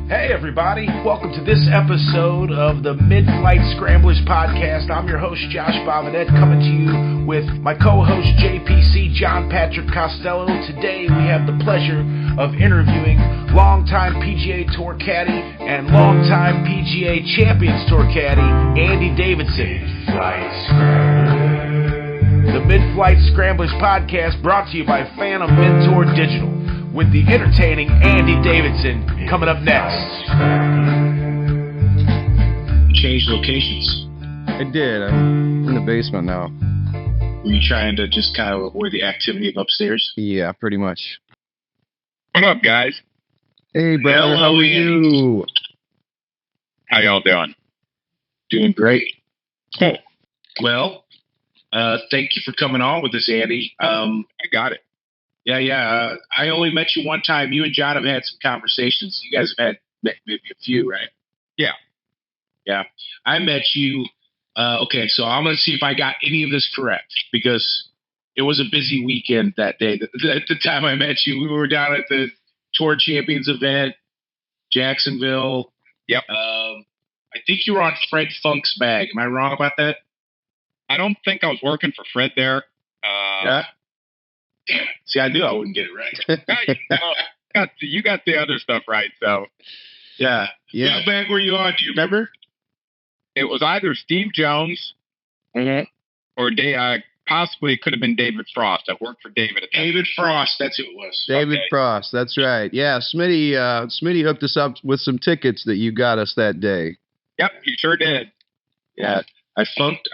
Hey everybody, welcome to this episode of the Midflight Scramblers podcast. I'm your host Josh Bobinet, coming to you with my co-host JPC John Patrick Costello. Today we have the pleasure of interviewing longtime PGA Tour caddy and longtime PGA Champions Tour caddy Andy Davidson. The Midflight Scramblers podcast brought to you by Phantom Mentor Digital, with the entertaining Andy Davidson coming up next. Changed locations. I did. I'm in the basement now. Were you trying to just kind of avoid the activity of upstairs? Yeah, pretty much. What up, guys? Hey, brother. How are you? How y'all doing? Doing great. Cool. Well, thank you for coming on with us, Andy. I got it. Yeah. I only met you one time. You and John have had some conversations. You guys have had maybe a few, right? Yeah. I met you. Okay, so I'm going to see if I got any of this correct, because it was a busy weekend that day. At the time I met you, we were down at the Tour Champions event, Jacksonville. Yep. I think you were on Fred Funk's bag. Am I wrong about that? I don't think I was working for Fred there. Yeah. Damn it. See, I knew I wouldn't get it right. You got the other stuff right, so. Yeah. What bag were you on? Do you remember? It was either Steve Jones or possibly could have been David Frost. I worked for David at that David Frost, that's who it was. David Frost, that's right. Yeah, Smitty hooked us up with some tickets that you got us that day. Yep, he sure did. Yeah, I funked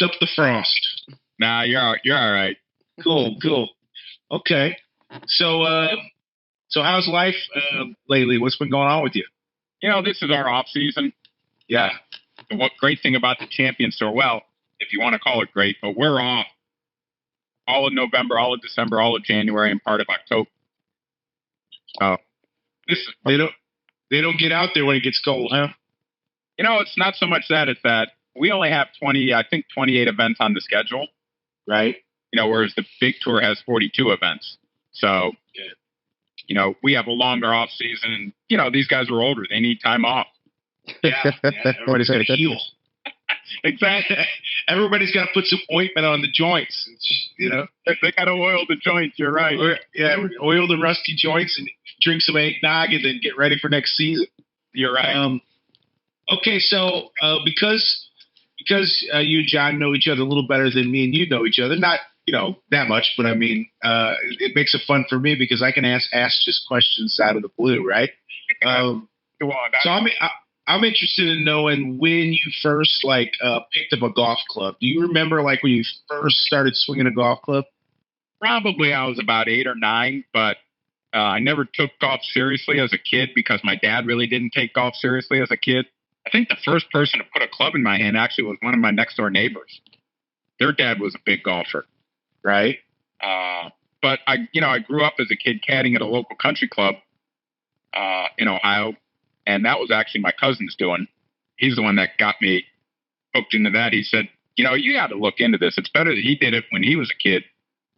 up the Frost. Nah, you're all right. Cool. Okay. So how's life lately? What's been going on with you? This is our off season. Yeah. The great thing about the Champions Tour, well, if you want to call it great, but we're off all of November, all of December, all of January, and part of October. So they don't get out there when it gets cold, huh? It's not so much that, it's that we only have 28 events on the schedule. Right. Whereas the big tour has 42 events. So, we have a longer off season, and, these guys are older. They need time off. Yeah. Everybody's got to heal. Exactly. Everybody's got to put some ointment on the joints. They got to oil the joints. You're right. Oil the rusty joints and drink some eggnog and then get ready for next season. You're right. Okay, so because you and John know each other a little better than me and you know each other, not that much, but I mean, it makes it fun for me because I can ask just questions out of the blue, right? Go on. So I'm interested in knowing when you first picked up a golf club. Do you remember when you first started swinging a golf club? Probably I was about 8 or 9, but I never took golf seriously as a kid because my dad really didn't take golf seriously as a kid. I think the first person to put a club in my hand actually was one of my next door neighbors. Their dad was a big golfer. Right. But I grew up as a kid caddying at a local country club in Ohio. And that was actually my cousin's doing. He's the one that got me hooked into that. He said, you got to look into this. It's better that he did it when he was a kid.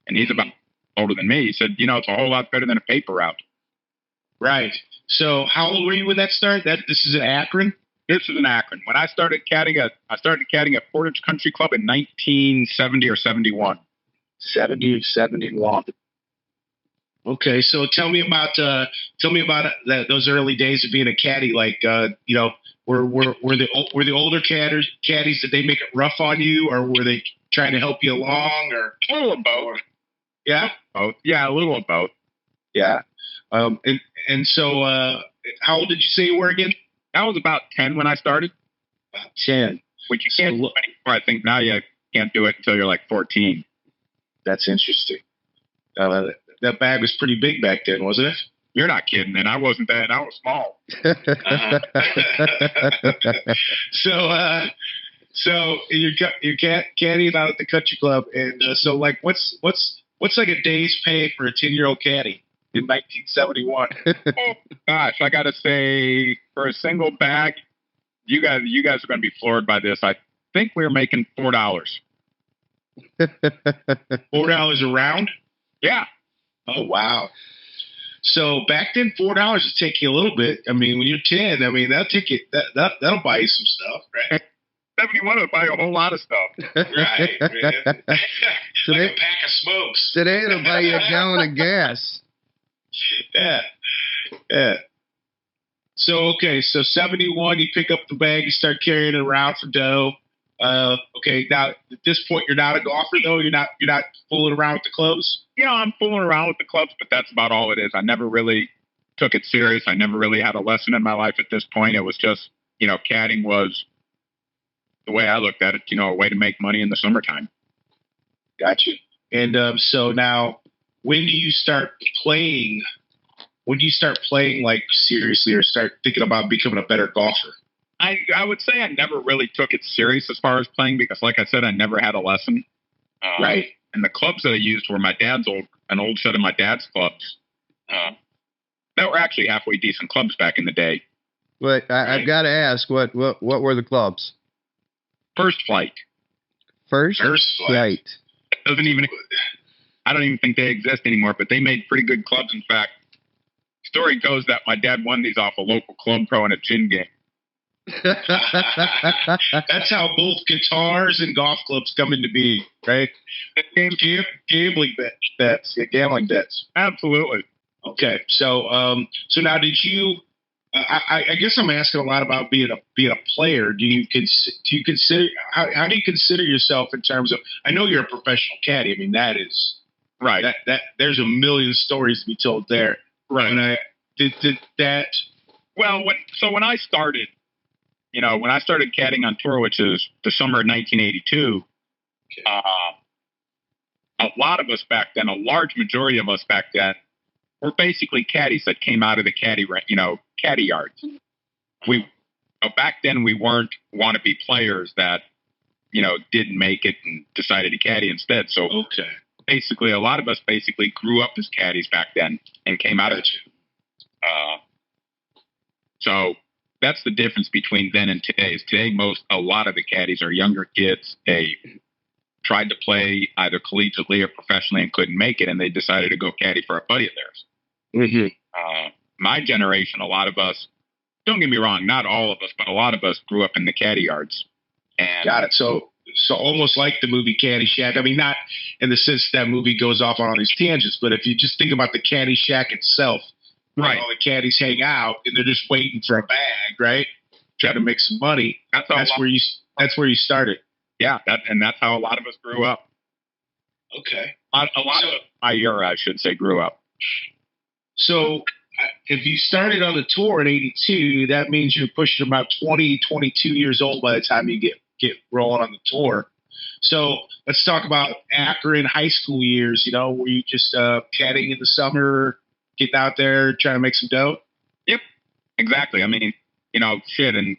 And he's about older than me. He said, it's a whole lot better than a paper route. Right. So how old were you when that started? This is in Akron? This is in Akron. When I started caddying at Portage Country Club in 1970 or 71. 70 or 71. Okay, so tell me about those early days of being a caddy. Were the older caddies, did they make it rough on you, or were they trying to help you along, or a little of both? Yeah, both. Yeah, a little of both. Yeah. And so, how old did you say you were again? I was about 10 when I started. About 10. Which you can't do anymore. I think now you can't do it until you're like 14. That's interesting. That bag was pretty big back then, wasn't it? You're not kidding, and I wasn't that. I was small. So you're caddying out at the country club, and what's like a day's pay for a 10-year-old caddy in 1971? Oh gosh, I gotta say, for a single bag, you guys are gonna be floored by this. I think we were making $4. $4 a round? Yeah. Oh wow. So back then, $4 would take you a little bit. I mean, when you're 10, I mean, that'll take you. That'll buy you some stuff, right? 71 would buy a whole lot of stuff. Right, man. Like a pack of smokes. Today it'll buy you a gallon of gas. Yeah. So, okay, so 71, you pick up the bag, you start carrying it around for dough. Okay, now at this point, you're not a golfer, though? You're not fooling around with the clubs? You know, I'm fooling around with the clubs, but that's about all it is. I never really took it serious. I never really had a lesson in my life at this point. It was just, you know, caddying was, the way I looked at it, you know, a way to make money in the summertime. Gotcha. And so now, when do you start playing? When do you start playing, like, seriously, or start thinking about becoming a better golfer? I would say I never really took it serious as far as playing because, like I said, I never had a lesson. Right. And the clubs that I used were an old set of my dad's clubs. That were actually halfway decent clubs back in the day. But I've got to ask, what were the clubs? First Flight. First Flight. I don't even think they exist anymore, but they made pretty good clubs. In fact, story goes that my dad won these off a local club pro in a gin game. That's how both guitars and golf clubs come into being, right? Gambling bets. Yeah, gambling bets. Absolutely. Okay, so now did you? I guess I'm asking a lot about being a player. Do you consider how do you consider yourself in terms of? I know you're a professional caddy. I mean, that is right. That there's a million stories to be told there. Right. And I did that. Well, when I started, you know, when I started caddying on tour, which is the summer of 1982, a lot of us back then, a large majority of us back then, were basically caddies that came out of the caddy yards. Back then we weren't wannabe players that, you know, didn't make it and decided to caddy instead. So basically, a lot of us basically grew up as caddies back then and came out of it. So that's the difference between then and today. Today, a lot of the caddies are younger kids. They tried to play either collegiately or professionally and couldn't make it, and they decided to go caddy for a buddy of theirs. Mm-hmm. My generation, a lot of us, don't get me wrong, not all of us, but a lot of us grew up in the caddy yards. And got it. So almost like the movie Caddyshack. I mean, not in the sense that movie goes off on all these tangents, but if you just think about the Caddyshack itself, right? All the caddies hang out and they're just waiting for a bag, right? Trying to make some money. That's where you started. Yeah, that's how a lot of us grew up. Okay. A lot of my era, I should say, grew up. So if you started on the tour in 82, that means you're pushing about 20, 22 years old by the time you get rolling on the tour. So let's talk about Akron high school years. You know, were you just caddying in the summer, getting out there, trying to make some dough? Yep, exactly. I mean, you know, in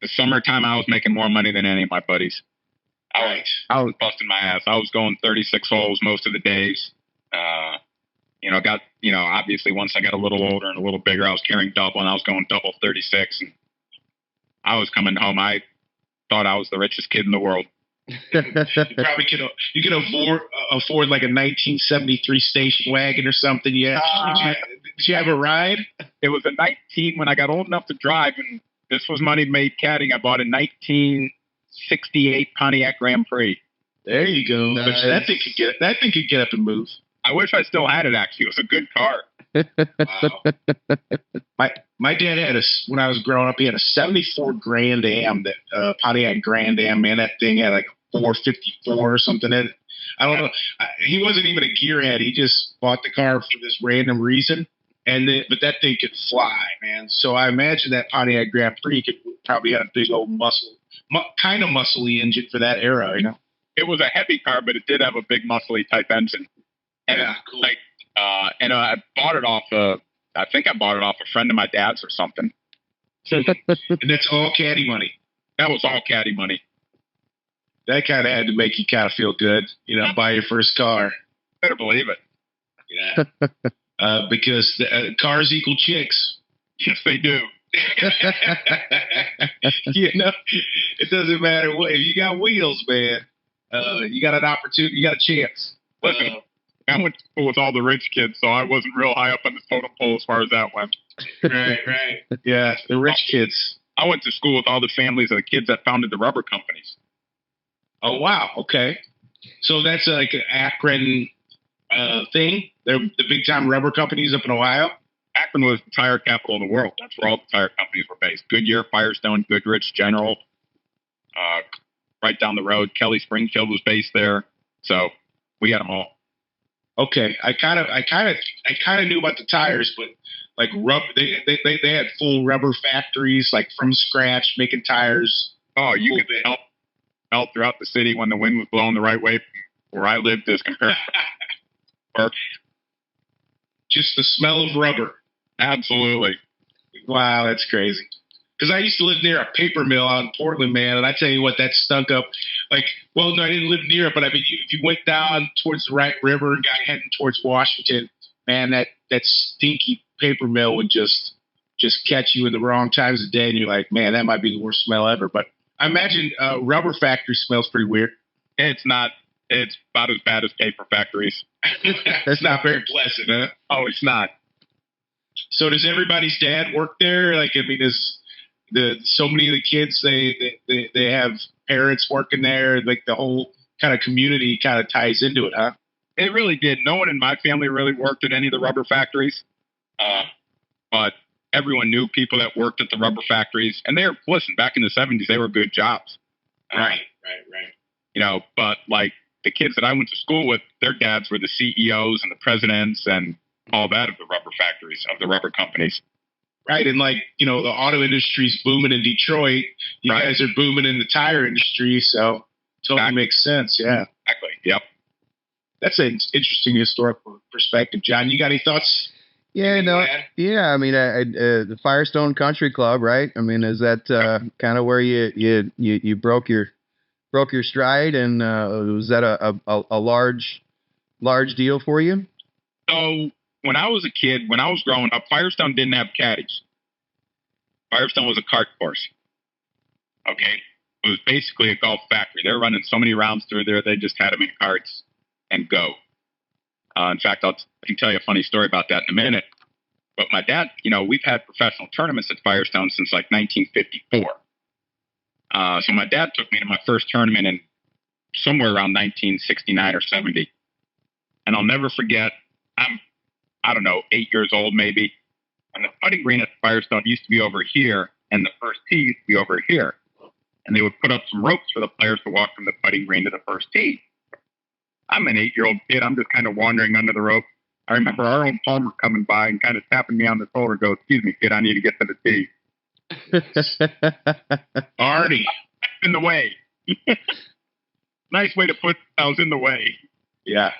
the summertime, I was making more money than any of my buddies. I was busting my ass. I was going 36 holes most of the days. Obviously once I got a little older and a little bigger, I was carrying double and I was going double 36. And I was coming home. I thought I was the richest kid in the world. You probably could afford like a 1973 station wagon or something. Yeah. Did you have a ride? It was a 19 when I got old enough to drive, and this was money made caddying. I bought a 1968 Pontiac Grand Prix. There you go. Nice. That thing could get up and move. I wish I still had it. Actually, it was a good car. Wow. My dad had when I was growing up, he had a 74 Grand Am, that Pontiac Grand Am. Man, that thing had like 454 or something in it. I don't know. He wasn't even a gearhead. He just bought the car for this random reason. But that thing could fly, man. So I imagine that Pontiac Grand Prix could probably have a big old kind of muscly engine for that era, you know. It was a heavy car, but it did have a big muscly type engine. And yeah, cool. I bought it off I think I bought it off a friend of my dad's or something. And that's all caddy money. That was all caddy money. That kind of had to make you kind of feel good, you know, buy your first car. Better believe it. Yeah. Because cars equal chicks. Yes, they do. You know, it doesn't matter what. If you got wheels, man, you got an opportunity. You got a chance. Listen, I went to school with all the rich kids, so I wasn't real high up on the totem pole as far as that went. Right. Yeah, the rich kids. I went to school with all the families of the kids that founded the rubber companies. Oh, wow. Okay. So that's like an Akron thing? They're the big-time rubber companies up in Ohio? Akron was the tire capital of the world. That's where all the tire companies were based. Goodyear, Firestone, Goodrich, General. Right down the road, Kelly Springfield was based there. So we had them all. Okay, I kind of knew about the tires, but like rubber, they had full rubber factories, like from scratch, making tires. Oh, you could smell throughout the city when the wind was blowing the right way. Where I lived is compared. Just the smell of rubber. Absolutely. Wow, that's crazy. Because I used to live near a paper mill out in Portland, man, and I tell you what, that stunk up. Like, well, no, I didn't live near it, but I mean, if you went down towards the Wright River and got heading towards Washington, man, that stinky paper mill would just catch you in the wrong times of day, and you're like, man, that might be the worst smell ever. But I imagine rubber factory smells pretty weird. It's not. It's about as bad as paper factories. That's not very pleasant, huh? Oh, it's not. So does everybody's dad work there? Like, I mean, so many of the kids, they have parents working there. Like the whole kind of community kind of ties into it, huh? It really did. No one in my family really worked at any of the rubber factories. But everyone knew people that worked at the rubber factories. And listen, back in the 70s, they were good jobs. Right. You know, but like the kids that I went to school with, their dads were the CEOs and the presidents and all that of the rubber factories, of the rubber companies. Right. And like, you know, the auto industry's booming in Detroit. You guys are booming in the tire industry. So totally makes sense. Yeah. Exactly. Yep. That's an interesting historical perspective. John, you got any thoughts? Yeah, I mean, the Firestone Country Club, right? I mean, is that kind of where you broke your stride, and was that a large deal for you? So when I was a kid, when I was growing up, Firestone didn't have caddies. Firestone was a cart course. Okay, it was basically a golf factory. They're running so many rounds through there, they just had them in carts and go. In fact, I can tell you a funny story about that in a minute. But my dad, you know, we've had professional tournaments at Firestone since like 1954. So my dad took me to my first tournament in somewhere around 1969 or 70. And I'll never forget, I don't know, 8 years old maybe. And the putting green at Firestone used to be over here, and the first tee used to be over here. And they would put up some ropes for the players to walk from the putting green to the first tee. I'm an 8-year-old kid. I'm just kind of wandering under the rope. I remember our own Palmer coming by and kind of tapping me on the shoulder and goes, "Excuse me, kid, I need to get to the tee." Artie. In the way. Nice way to put I was in the way. Yeah.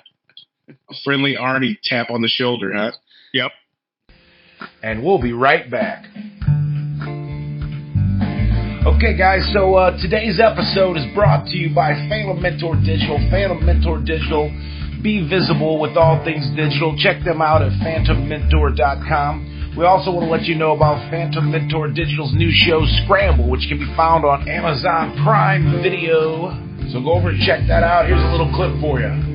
A friendly Arnie tap on the shoulder, huh? Yep. And we'll be right back. Okay, guys, so today's episode is brought to you by Phantom Mentor Digital. Phantom Mentor Digital. Be visible with all things digital. Check them out at phantommentor.com. We also want to let you know about Phantom Mentor Digital's new show, Scrambler, which can be found on Amazon Prime Video. So go over and check that out. Here's a little clip for you.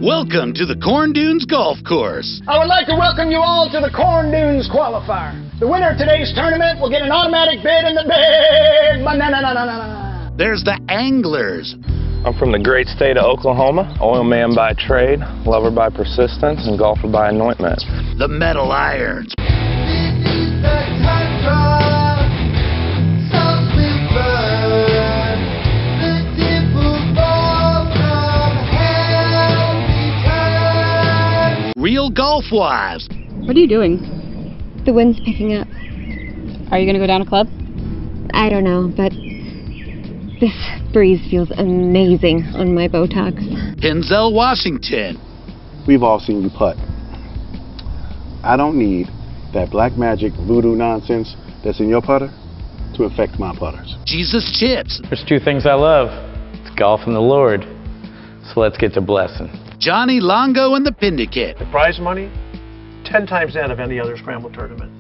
Welcome to the Corn Dunes Golf Course. I would like to welcome you all to the Corn Dunes Qualifier. The winner of today's tournament will get an automatic bid in the big banana. There's the anglers. I'm from the great state of Oklahoma, oil man by trade, lover by persistence, and golfer by anointment. The metal irons. Real golf wives. What are you doing? The wind's picking up. Are you going to go down a club? I don't know, but this breeze feels amazing on my Botox. Denzel Washington. We've all seen you putt. I don't need that black magic voodoo nonsense that's in your putter to affect my putters. Jesus Chips. There's two things I love. It's golf and the Lord. So let's get to blessing. Johnny Longo and the Pindicate. The prize money, 10 times that of any other Scramble tournament.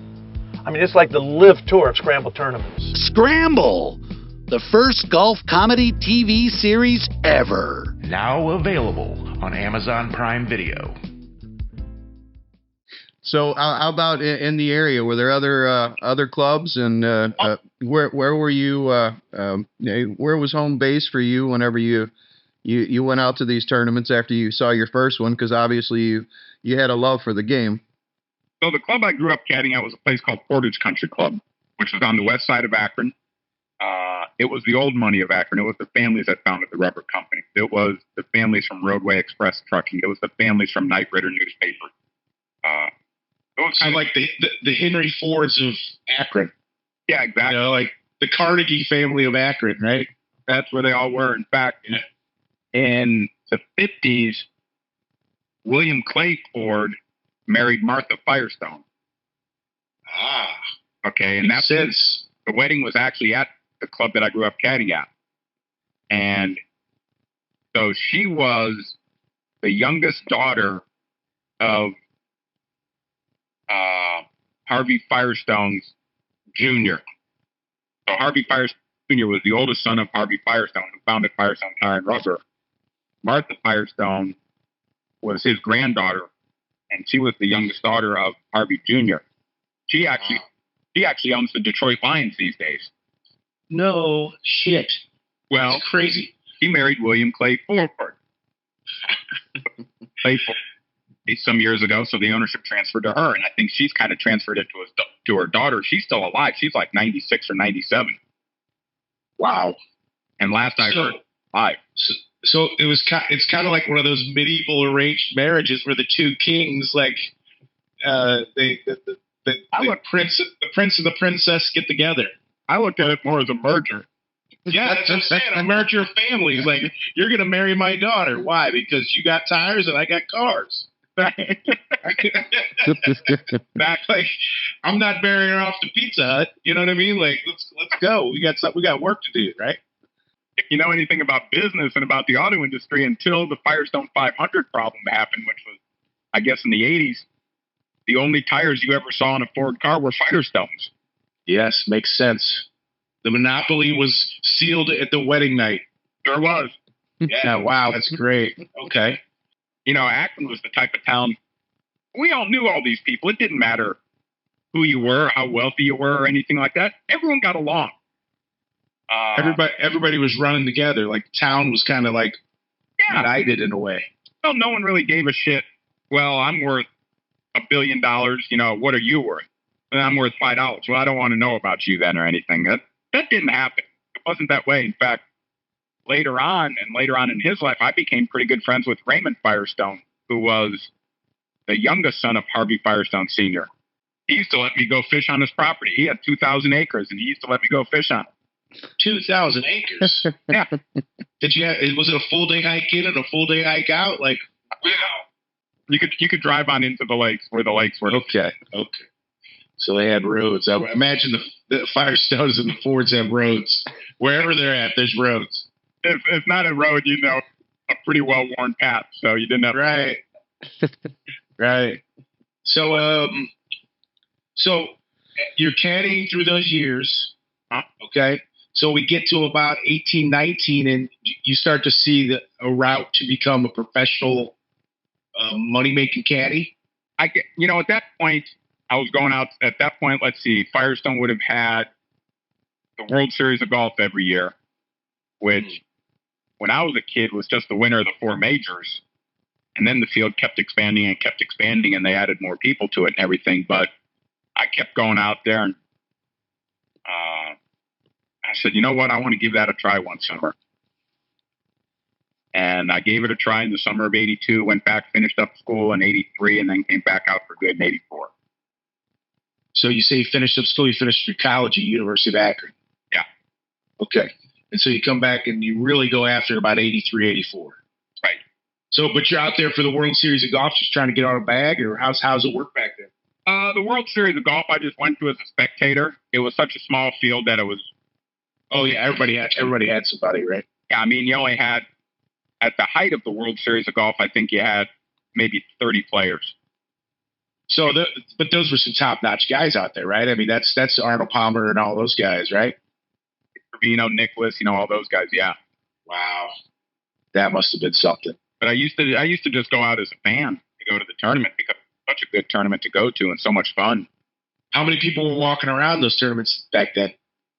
I mean, it's like the live tour of Scramble tournaments. Scramble, the first golf comedy TV series ever. Now available on Amazon Prime Video. So how about in the area? Were there other clubs, and where were you? Where was home base for you whenever you went out to these tournaments after you saw your first one? Because obviously you had a love for the game. So the club I grew up caddying at was a place called Portage Country Club, which was on the west side of Akron. It was the old money of Akron. It was the families that founded the rubber company. It was the families from Roadway Express Trucking. It was the families from Night Ritter newspaper. It was kind of like the Henry Fords of Akron. Yeah, exactly. You know, like the Carnegie family of Akron, right? That's where they all were. In fact, in the 50s, William Clay Ford married Martha Firestone. Ah. Okay, and that's since the wedding was actually at the club that I grew up caddying at. And so she was the youngest daughter of Harvey Firestone Jr. So Harvey Firestone Jr. was the oldest son of Harvey Firestone, who founded Firestone Tire and Rubber. Martha Firestone was his granddaughter, and she was the youngest daughter of Harvey Jr. She actually owns the Detroit Lions these days. No shit. Well, that's crazy. He married William Clay Ford. Clay Ford some years ago, so the ownership transferred to her, and I think she's kind of transferred it to her daughter. She's still alive. She's like 96 or 97. Wow. And last I heard, 5. So it's kind of like one of those medieval arranged marriages where the two kings, like, the prince and the princess get together. I looked at it more as a merger. Yeah, that's what I'm saying. A merger of families. Like, you're going to marry my daughter. Why? Because you got tires and I got cars. Back, like, I'm not marrying her off to Pizza Hut. You know what I mean? Like, let's go. We got work to do, right? If you know anything about business and about the auto industry, until the Firestone 500 problem happened, which was, I guess, in the 80s, the only tires you ever saw in a Ford car were Firestones. Yes, makes sense. The monopoly was sealed at the wedding night. Sure was. Yeah, wow, that's great. Okay. You know, Akron was the type of town, we all knew all these people. It didn't matter who you were, how wealthy you were, or anything like that. Everyone got along. Everybody was running together. Like, town was kind of like united in a way. Well, no one really gave a shit. Well, I'm worth $1 billion. You know, what are you worth? And I'm worth $5. Well, I don't want to know about you then or anything. That didn't happen. It wasn't that way. In fact, later on in his life, I became pretty good friends with Raymond Firestone, who was the youngest son of Harvey Firestone Sr. He used to let me go fish on his property. He had 2,000 acres, and he used to let me go fish on it. 2,000 acres? Yeah. Was it a full day hike in and a full day hike out? Like, you could drive on into the lakes where the lakes were. Okay. So they had roads. I imagine the Firestones and the Fords have roads. Wherever they're at, there's roads. If not a road, you know, a pretty well-worn path. So you didn't have right. Right. So you're caddying through those years. Okay. So we get to about 18, 19, and you start to see a route to become a professional money-making caddy. At that point, I was going out. At that point, let's see, Firestone would have had the World Series of Golf every year, which when I was a kid was just the winner of the 4 majors. And then the field kept expanding, and they added more people to it and everything. But I kept going out there, and I said, you know what? I want to give that a try one summer. And I gave it a try in the summer of 82, went back, finished up school in 83, and then came back out for good in 84. So you say you finished up school, you finished your college at University of Akron. Yeah. Okay. And so you come back and you really go after about 83, 84. Right. So, but you're out there for the World Series of Golf just trying to get on a bag, or how's it work back there? The World Series of Golf, I just went to as a spectator. It was such a small field that it was. Oh yeah, everybody had somebody, right? Yeah, I mean, you only had, at the height of the World Series of Golf, I think you had maybe 30 players. So, but those were some top-notch guys out there, right? I mean, that's Arnold Palmer and all those guys, right? Trevino, Nicholas, all those guys, yeah. Wow. That must have been something. But I used to just go out as a fan to go to the tournament because it's such a good tournament to go to and so much fun. How many people were walking around those tournaments back then?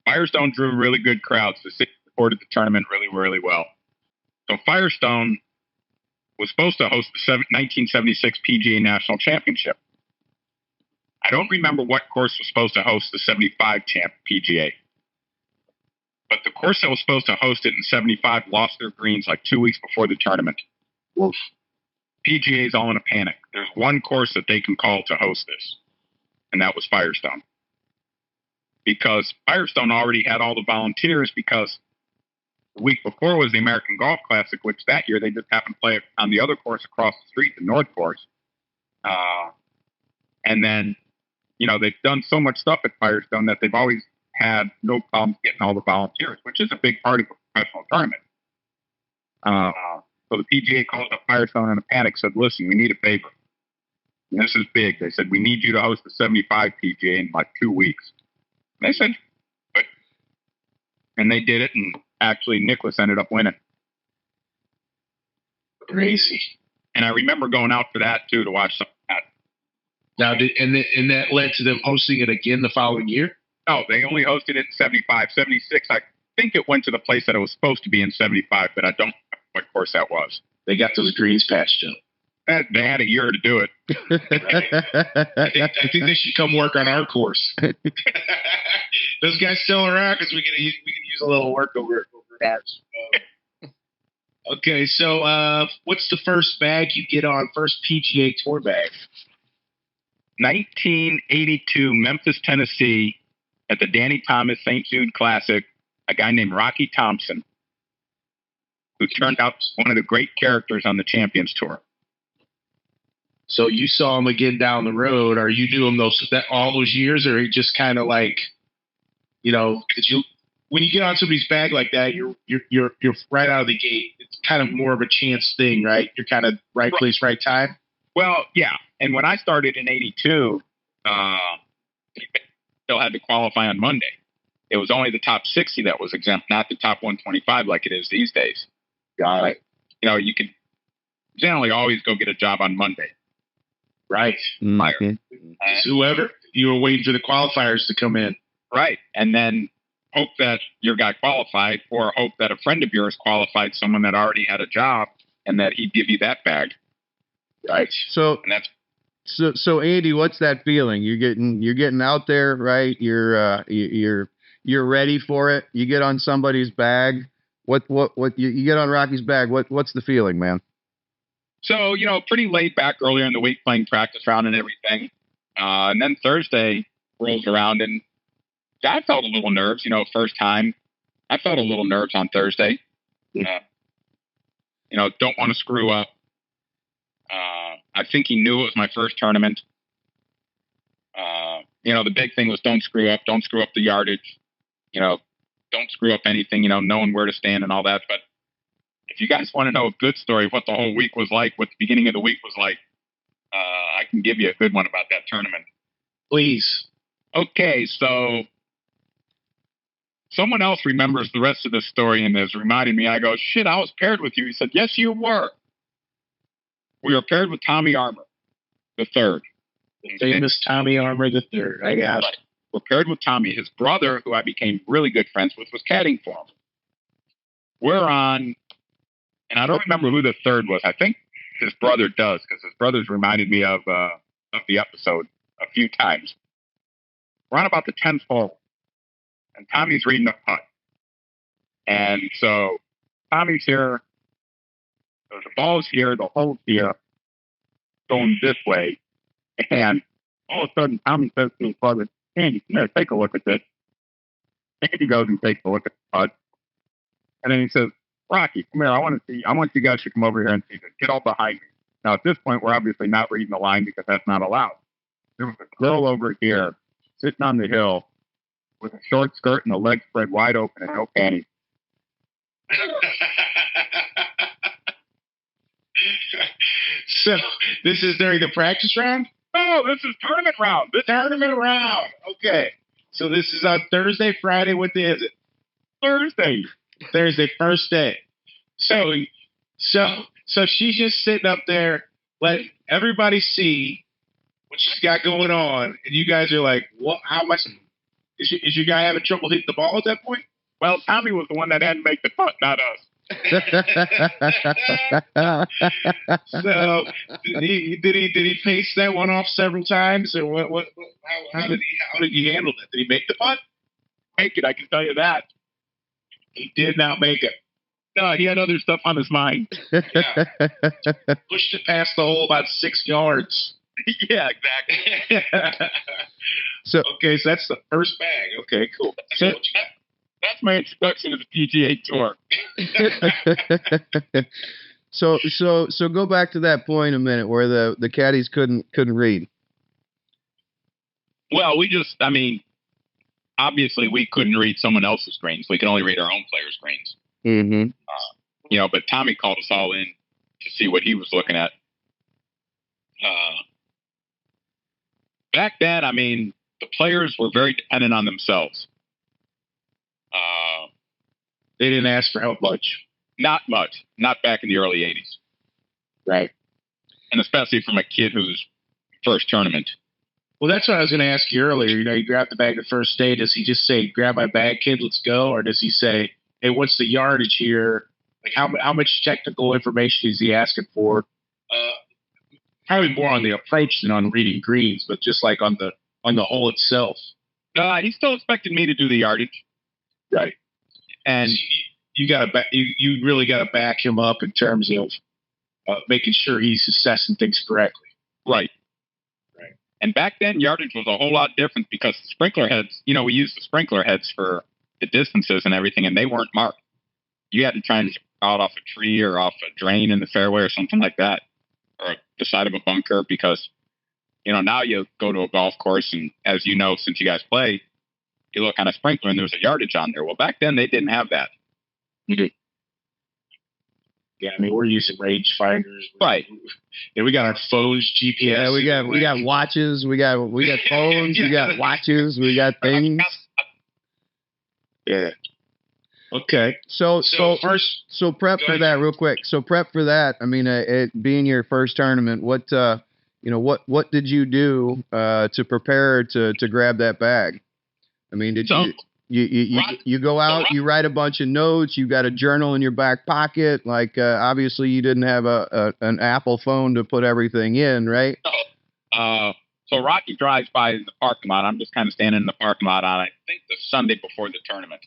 Firestone drew really good crowds. The city supported the tournament really, really well. So Firestone was supposed to host the 1976 PGA National Championship. I don't remember what course was supposed to host the 75 PGA. But the course that was supposed to host it in 75 lost their greens like 2 weeks before the tournament. Oof. PGA's all in a panic. There's one course that they can call to host this, and that was Firestone. Because Firestone already had all the volunteers because the week before was the American Golf Classic, which that year they just happened to play on the other course across the street, the North Course. And then, you know, they've done so much stuff at Firestone that they've always had no problems getting all the volunteers, which is a big part of a professional tournament. So the PGA called up Firestone in a panic, said, listen, we need a favor. And this is big. They said, we need you to host the 75 PGA in like 2 weeks. And they said, good. And they did it, and actually Nicklaus ended up winning. Crazy. And I remember going out for that, too, to watch some of that. Now, and that led to them hosting it again the following year? No, they only hosted it in 75. 76, I think it went to the place that it was supposed to be in 75, but I don't know what course that was. They got those greens patched up. They had a year to do it. I think they should come work on our course. Those guys still around because we can use a little work over ours. Okay, so what's the first bag you get on, first PGA Tour bag? 1982, Memphis, Tennessee, at the Danny Thomas St. Jude Classic, a guy named Rocky Thompson, who turned out one of the great characters on the Champions Tour. So you saw him again down the road. Are you doing all those years, or just kind of like, you know, because when you get on somebody's bag like that, you're right out of the gate. It's kind of more of a chance thing, right? You're kind of right place, right time. Well, yeah. And when I started in 82, still had to qualify on Monday. It was only the top 60 that was exempt, not the top 125 like it is these days. Got it. You know, you can generally always go get a job on Monday. Right. Mm-hmm. Whoever, you were waiting for the qualifiers to come in. Right. And then hope that your guy qualified, or hope that a friend of yours qualified someone that already had a job and that he'd give you that bag. Right. So Andy, what's that feeling? You're getting out there, right? You're ready for it. You get on somebody's bag. What you get on Rocky's bag? What's the feeling, man? So, you know, pretty laid back earlier in the week, playing practice round and everything. And then Thursday rolls around, and I felt a little nerves, you know, first time. I felt a little nerves on Thursday. You know, don't want to screw up. I think he knew it was my first tournament. You know, the big thing was don't screw up the yardage. You know, don't screw up anything, you know, knowing where to stand and all that. But if you guys want to know a good story of what the whole week was like, what the beginning of the week was like, I can give you a good one about that tournament. Please. Okay, so someone else remembers the rest of this story and has reminded me. I go, shit, I was paired with you. He said, yes, you were. We were paired with Tommy Armour, the third. Famous Tommy Armour, the third. I got it. We're paired with Tommy. His brother, who I became really good friends with, was caddying for him. We're on, and I don't remember who the third was. I think his brother does, because his brother's reminded me of the episode a few times. We're on about the 10th hole, and Tommy's reading a putt. And so Tommy's here. So the ball's here, the hole's here, going this way. And all of a sudden, Tommy says to his brother, Andy, come here, take a look at this. Andy goes and takes a look at the putt. And then he says, Rocky, come here, I want you guys to come over here and see this. Get all behind me. Now, at this point, we're obviously not reading the line because that's not allowed. There was a girl over here sitting on the hill with a short skirt and a leg spread wide open and no panties. So this is during the practice round? No, this is tournament round. Tournament round. Okay. So this is on Thursday, Friday. What day is it? Thursday, first day. So So she's just sitting up there, letting everybody see what she's got going on, and you guys are like, "What? How much? Is your guy having trouble hitting the ball at that point?" Well, Tommy was the one that had to make the putt, not us. So did he pace that one off several times, or what how did he handle that? Did he make the putt? Make it, I can tell you that. He did not make it. No, he had other stuff on his mind. Yeah. Pushed it past the hole about 6 yards. Yeah, exactly. So that's the first bag. Okay, cool. That's my introduction to the PGA Tour. So go back to that point a minute where the caddies couldn't read. Well, obviously we couldn't read someone else's greens. We could only read our own players' greens. Mm-hmm. But Tommy called us all in to see what he was looking at. Back then, the players were very dependent on themselves. They didn't ask for help much. Not much. Not back in the early 80s. Right. And especially from a kid whose first tournament. Well, that's what I was going to ask you earlier. You grab the bag the first day. Does he just say, "Grab my bag, kid, let's go"? Or does he say, "Hey, what's the yardage here?" Like, how much technical information is he asking for? Probably more on the approach than on reading greens, but just like on the hole itself. He still expected me to do the yardage. Right. And you really got to back him up in terms of making sure he's assessing things correctly. Right. And back then, yardage was a whole lot different because the sprinkler heads, we used the sprinkler heads for the distances and everything, and they weren't marked. You had to try and jump out off a tree or off a drain in the fairway or something like that, or the side of a bunker, because, now you go to a golf course, and as you know, since you guys play, you look on a sprinkler and there's a yardage on there. Well, back then, they didn't have that. Mm-hmm. Yeah, we're using range finders. Right. Yeah, we got our phones, GPS. Yeah, we got watches, we got phones, we got watches, we got things. Yeah. Okay. So prep for that real quick. So prep for that. It being your first tournament, what did you do to prepare to grab that bag? Did you go out, you write a bunch of notes, you got a journal in your back pocket, like obviously you didn't have an Apple phone to put everything in, right? So Rocky drives by in the parking lot. I'm just kind of standing in the parking lot on, I think, the Sunday before the tournament.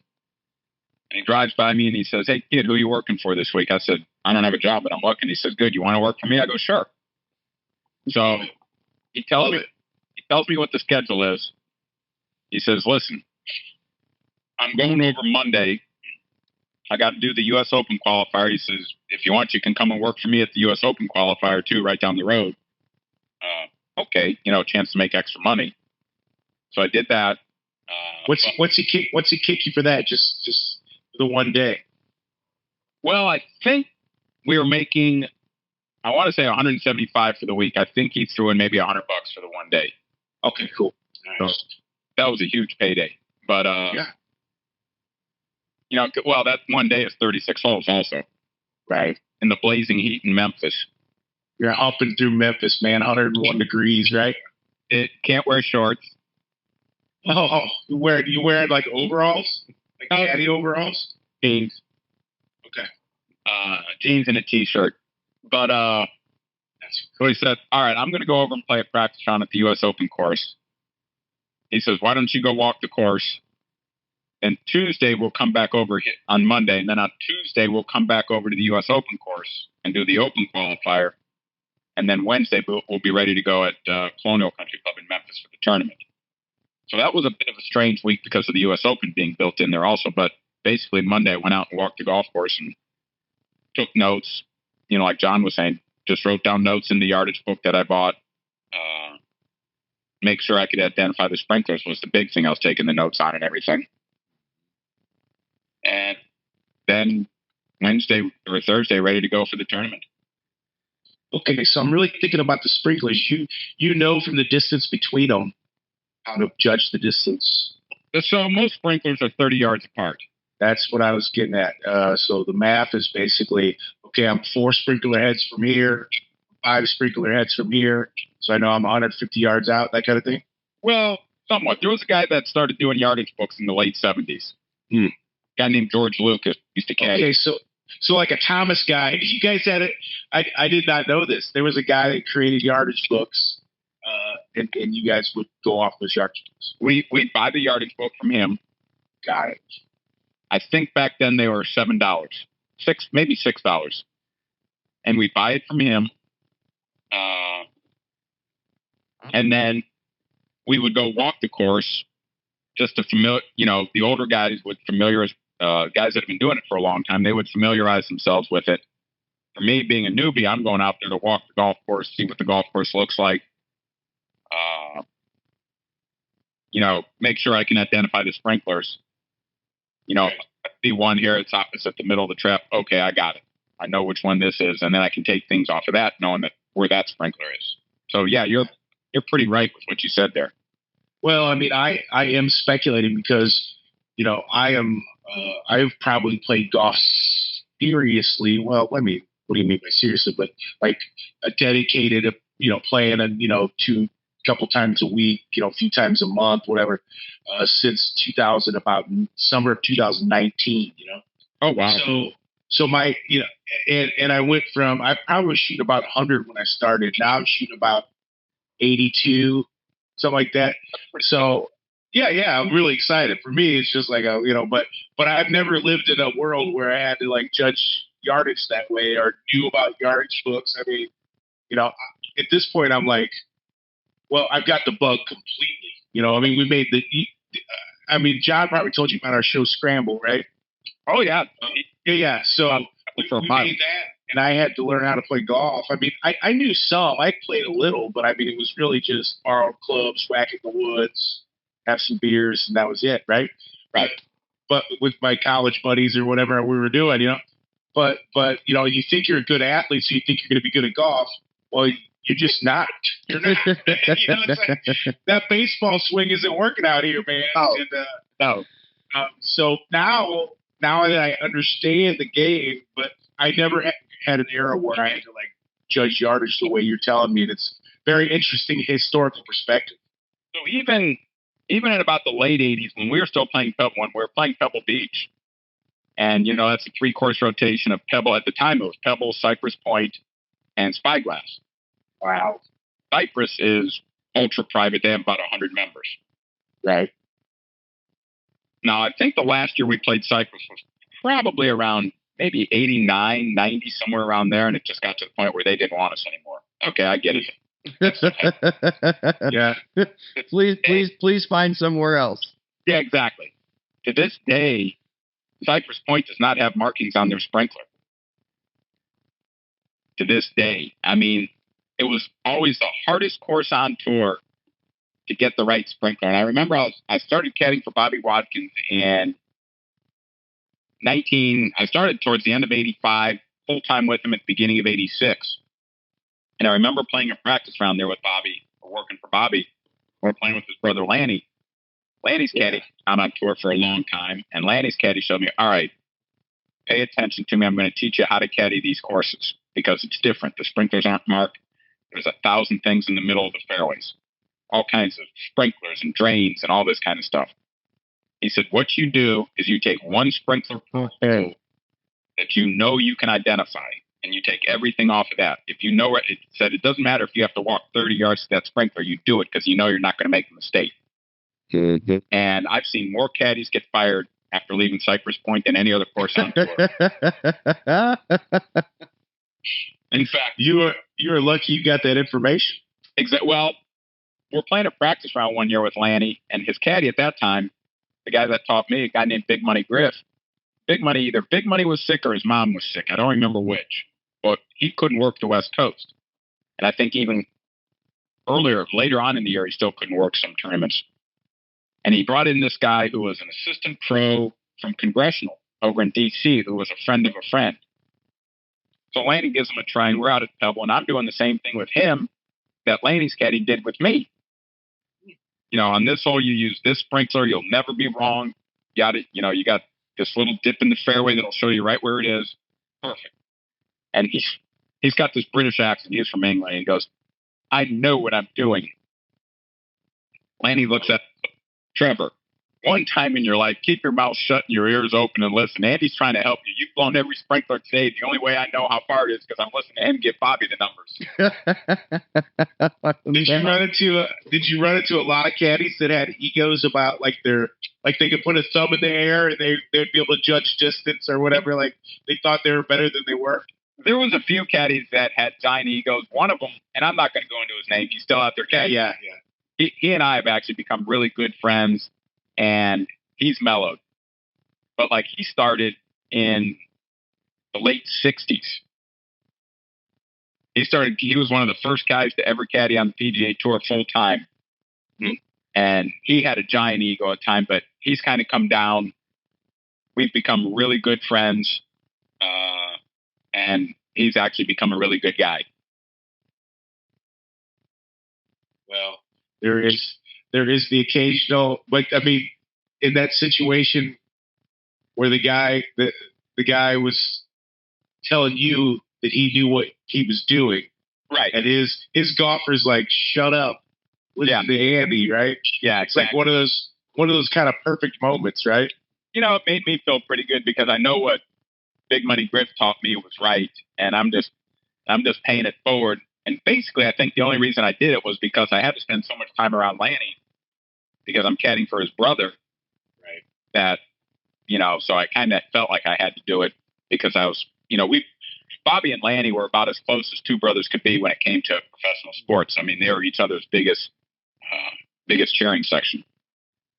And he drives by me and he says, "Hey, kid, who are you working for this week?" I said, "I don't have a job, but I'm looking." He says, "Good, you want to work for me?" I go, "Sure." So he tells me what the schedule is. He says, "Listen, I'm going over Monday. I got to do the U.S. Open qualifier." He says, "If you want, you can come and work for me at the U.S. Open qualifier too, right down the road." Okay, a chance to make extra money. So I did that. What's he kick you for that? Just the one day? Well, I think we were making, I want to say 175 for the week. I think he threw in maybe $100 for the one day. Okay, cool. Nice. So that was a huge payday. But well, that one day is 36 holes also. Right. In the blazing heat in Memphis. You're up and through Memphis, man. 101 degrees, right? It can't wear shorts. Oh, you wear like overalls? Like caddy overalls? Jeans. Okay. Jeans and a t-shirt. But so he said, "All right, I'm going to go over and play a practice round at the U.S. Open course." He says, "Why don't you go walk the course? And Tuesday we'll come back over on Monday, and then on Tuesday we'll come back over to the U.S. Open course and do the Open qualifier. And then Wednesday we'll be ready to go at Colonial Country Club in Memphis for the tournament." So that was a bit of a strange week because of the U.S. Open being built in there also. But basically Monday I went out and walked the golf course and took notes. Like John was saying, just wrote down notes in the yardage book that I bought. Make sure I could identify the sprinklers was the big thing I was taking the notes on and everything. And then Wednesday or Thursday, ready to go for the tournament. Okay, so I'm really thinking about the sprinklers. You know from the distance between them how to judge the distance. So most sprinklers are 30 yards apart. That's what I was getting at. So the math is basically, okay, I'm 4 sprinkler heads from here, 5 sprinkler heads from here. So I know I'm 150 yards out, that kind of thing. Well, somewhat. There was a guy that started doing yardage books in the late 70s. A guy named George Lucas used to caddy. Okay, so like a Thomas guy. You guys had it. I did not know this. There was a guy that created yardage books, and you guys would go off those yardage books. We'd buy the yardage book from him. Got it. I think back then they were $7, maybe $6, and we'd buy it from him. And then we would go walk the course just to the older guys would guys that have been doing it for a long time, they would familiarize themselves with it. For me, being a newbie, I'm going out there to walk the golf course, see what the golf course looks like. Make sure I can identify the sprinklers. I see one here, it's opposite the middle of the trap. Okay, I got it. I know which one this is, and then I can take things off of that, knowing where that sprinkler is. So yeah, you're pretty right with what you said there. Well, I mean, I am speculating because, I've probably played golf seriously. Well, what do you mean by seriously? But like a dedicated, playing couple times a week, a few times a month, whatever, since about summer of 2019, Oh, wow. So my, and I went from, I was shooting about 100 when I started. Now I'm shooting about 82, something like that. So yeah, I'm really excited. For me, it's just like, but I've never lived in a world where I had to like judge yardage that way or knew about yardage books. I mean, at this point, I'm like, well, I've got the bug completely. We made John probably told you about our show Scrambler, right? Oh, yeah. Yeah. So we made that, and I had to learn how to play golf. I mean, I knew some. I played a little, but I mean, it was really just borrowed clubs, whack in the woods, have some beers, and that was it, right? Right. But with my college buddies or whatever we were doing, But you think you're a good athlete, so you think you're going to be good at golf. Well, you're just not. You're not. It's like, that baseball swing isn't working out here, man. No. So now that I understand the game, but I never had an era where I had to like judge yardage the way you're telling me. It's very interesting historical perspective. So even at about the late 80s, when we were still playing Pebble, when we were playing Pebble Beach, and that's a 3-course rotation of Pebble. At the time, it was Pebble, Cypress Point, and Spyglass. Wow. Cypress is ultra private. They have about 100 members. Right. Now, I think the last year we played Cypress was probably around maybe 89, 90, somewhere around there, and it just got to the point where they didn't want us anymore. Okay, I get it. Yeah. Please find somewhere else. Yeah, exactly. To this day, Cypress Point does not have markings on their sprinkler. To this day. I mean, it was always the hardest course on tour to get the right sprinkler. And I remember I started caddying for Bobby Watkins in I started towards the end of 85, full-time with him at the beginning of 86. And I remember playing a practice round there with Bobby, or working for Bobby. We were playing with his brother Lanny. Lanny's caddy out on tour for a long time, and Lanny's caddy showed me, all right, pay attention to me. I'm going to teach you how to caddy these courses because it's different. The sprinklers aren't marked. There's 1,000 things in the middle of the fairways, all kinds of sprinklers and drains and all this kind of stuff. He said, what you do is you take one sprinkler per hole that you can identify, and you take everything off of that. If you know it, it said it doesn't matter if you have to walk 30 yards to that sprinkler, you do it because you know you're not going to make a mistake. Mm-hmm. And I've seen more caddies get fired after leaving Cypress Point than any other course on tour. In fact, you're lucky you got that information. Well, we're playing a practice round one year with Lanny, and his caddy at that time, the guy that taught me, a guy named Big Money Griff. Either Big Money was sick or his mom was sick. I don't remember which, but he couldn't work the West Coast. And I think even later on in the year, he still couldn't work some tournaments. And he brought in this guy who was an assistant pro from Congressional over in D.C., who was a friend of a friend. So Lanny gives him a try, and we're out at Pebble, and I'm doing the same thing with him that Lanny's caddy did with me. On this hole, you use this sprinkler, you'll never be wrong. You got this little dip in the fairway that'll show you right where it is. Perfect. And he's got this British accent. He's from England. He goes, I know what I'm doing. Lanny looks at Trevor. One time in your life, keep your mouth shut and your ears open and listen. Andy's trying to help you. You've blown every sprinkler today. The only way I know how far it is because I'm listening to him give Bobby the numbers. Did you run into a lot of caddies that had egos about like they could put a thumb in the air and they'd be able to judge distance or whatever, like they thought they were better than they were? There was a few caddies that had giant egos. One of them, and I'm not going to go into his name. He's still out there caddying. Yeah. He and I have actually become really good friends. And he's mellowed. But, like, he started in the late 60s. He was one of the first guys to ever caddy on the PGA Tour full time. And he had a giant ego at time, but he's kind of come down. We've become really good friends. And he's actually become a really good guy. Well, there is the occasional, like, I mean, in that situation where the guy was telling you that he knew what he was doing, right? And his golfer's like, shut up, listen to Andy, right? Yeah, it's like one of those kind of perfect moments, right? You know, it made me feel pretty good because I know what Big Money Griff taught me was right, and I'm just paying it forward. And basically, I think the only reason I did it was because I had to spend so much time around Lanny because I'm caddying for his brother. Right. That, so I kind of felt like I had to do it because I was, Bobby and Lanny were about as close as two brothers could be when it came to professional sports. I mean, they were each other's biggest cheering section.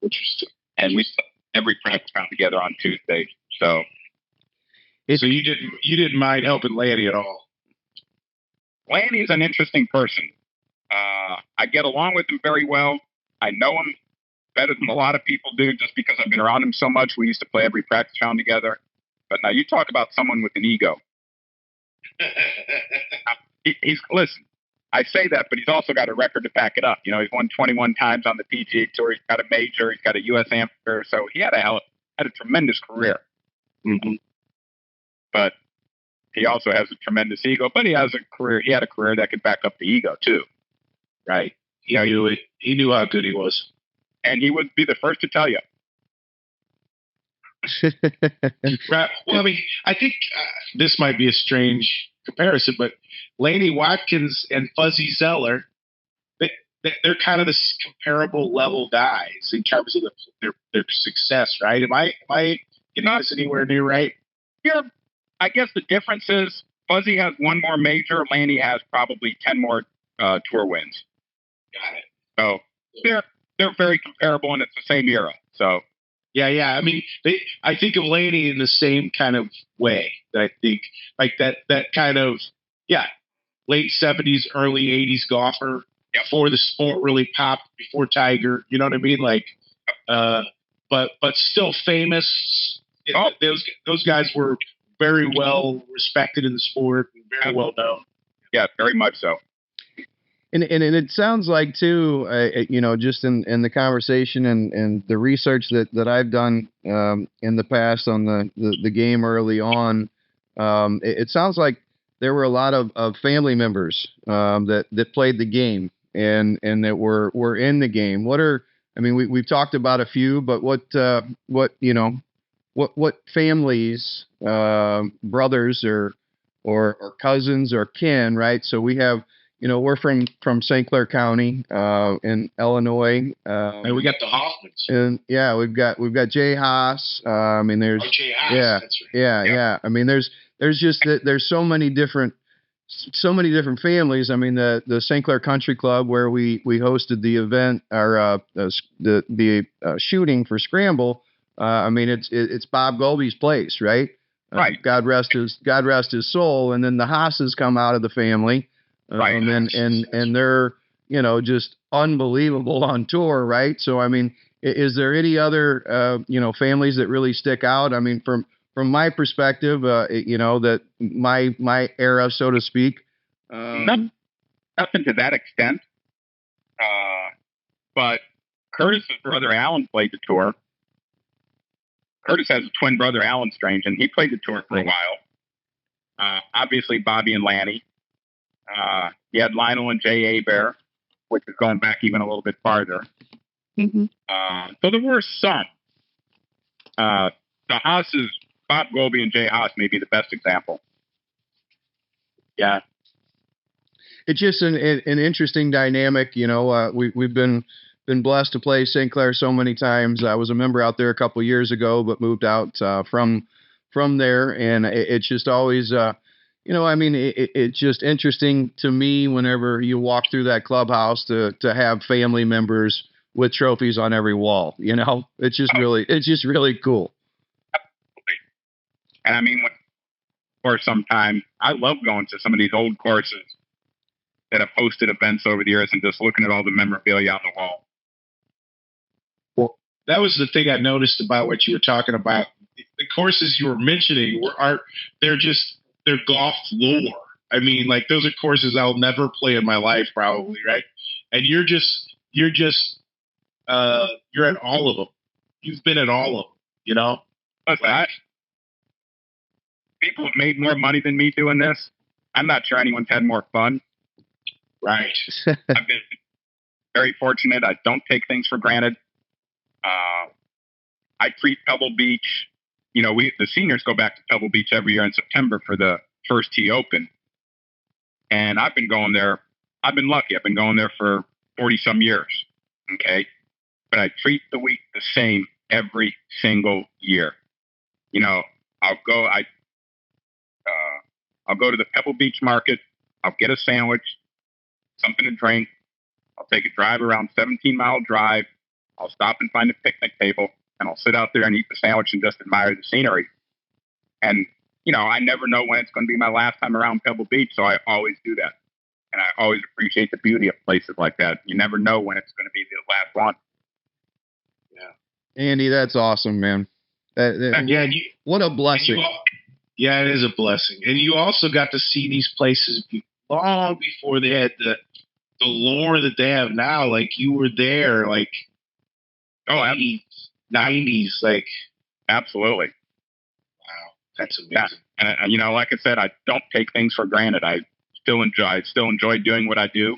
Interesting. And we every practice round together on Tuesday. So you didn't mind helping Lanny at all? Lanny is an interesting person. I get along with him very well. I know him better than a lot of people do just because I've been around him so much. We used to play every practice round together. But now you talk about someone with an ego. Listen, I say that, but he's also got a record to back it up. He's won 21 times on the PGA Tour. He's got a major. He's got a U.S. amateur. So he had a tremendous career. Mm-hmm. But he also has a tremendous ego, but he had a career that could back up the ego too. Right. He knew how good he was. And he would be the first to tell you. Right. Well, I mean, I think this might be a strange comparison, but Laney Watkins and Fuzzy Zeller, they're kind of this comparable level guys in terms of their success, right? Am I getting this anywhere near right? Yeah. I guess the difference is Fuzzy has one more major. Lanny has probably 10 more tour wins. Got it. So they're very comparable, and it's the same era. So yeah. I mean, I think of Lanny in the same kind of way. I think like that kind of late 70s, early 80s golfer before the sport really popped, before Tiger. You know what I mean? Like, but still famous. Those guys were very well respected in the sport, and very well known. Yeah, very much so. And it sounds like too, just in the conversation and the research that I've done in the past on the game early on, it sounds like there were a lot of family members that played the game and that were in the game. We've talked about a few, but what families, brothers or cousins or kin, right? So we have, we're from St. Clair County in Illinois. And we got the Hoffmans. And we've got Jay Haas. There's Jay Haas. That's right. Yeah. There's so many different families. The St. Clair Country Club where we hosted the event or the shooting for Scramble. It's Bob Golby's place, right? Right. God rest his soul. And then the Haas's come out of the family. Right. And they're, just unbelievable on tour, right? So, is there any other, families that really stick out? From my perspective, that my era, so to speak. Nothing to that extent. But Curtis's brother Alan played the tour. Curtis has a twin brother, Alan Strange, and he played the tour for a while. Obviously, Bobby and Lanny. You had Lionel and Jay Abear, which is going back even a little bit farther. Mm-hmm. So there were some. The Haas's, Bob Goldby and Jay Haas may be the best example. Yeah. It's just an interesting dynamic. You know, we've been blessed to play St. Clair so many times. I was a member out there a couple of years ago, but moved out from there, and it's just always, you know, I mean, it's just interesting to me whenever you walk through that clubhouse to have family members with trophies on every wall. You know, it's just really cool. Absolutely. And I mean, for some time, I love going to some of these old courses that have hosted events over the years and just looking at all the memorabilia on the wall. Well, that was the thing I noticed about what you were talking about. The courses you were mentioning they're golf lore. I mean, like, those are courses I'll never play in my life, probably, right? And you're at all of them. You've been at all of them, you know? People have made more money than me doing this. I'm not sure anyone's had more fun. Right. I've been very fortunate. I don't take things for granted. I treat Pebble Beach, you know, the seniors go back to Pebble Beach every year in September for the first tee open. And I've been going there. I've been lucky. I've been going there for 40 some years. Okay. But I treat the week the same every single year. You know, I'll go to the Pebble Beach Market. I'll get a sandwich, something to drink. I'll take a drive around 17-mile drive. I'll stop and find a picnic table, and I'll sit out there and eat the sandwich and just admire the scenery. And, you know, I never know when it's going to be my last time around Pebble Beach, so I always do that. And I always appreciate the beauty of places like that. You never know when it's going to be the last one. Yeah. Andy, that's awesome, man. What a blessing. Yeah, it is a blessing. And you also got to see these places long before they had the lore that they have now. Like, you were there, like, 90s, like. Absolutely. Wow, that's amazing. Yeah. And, you know, like I said, I don't take things for granted. I still enjoy doing what I do.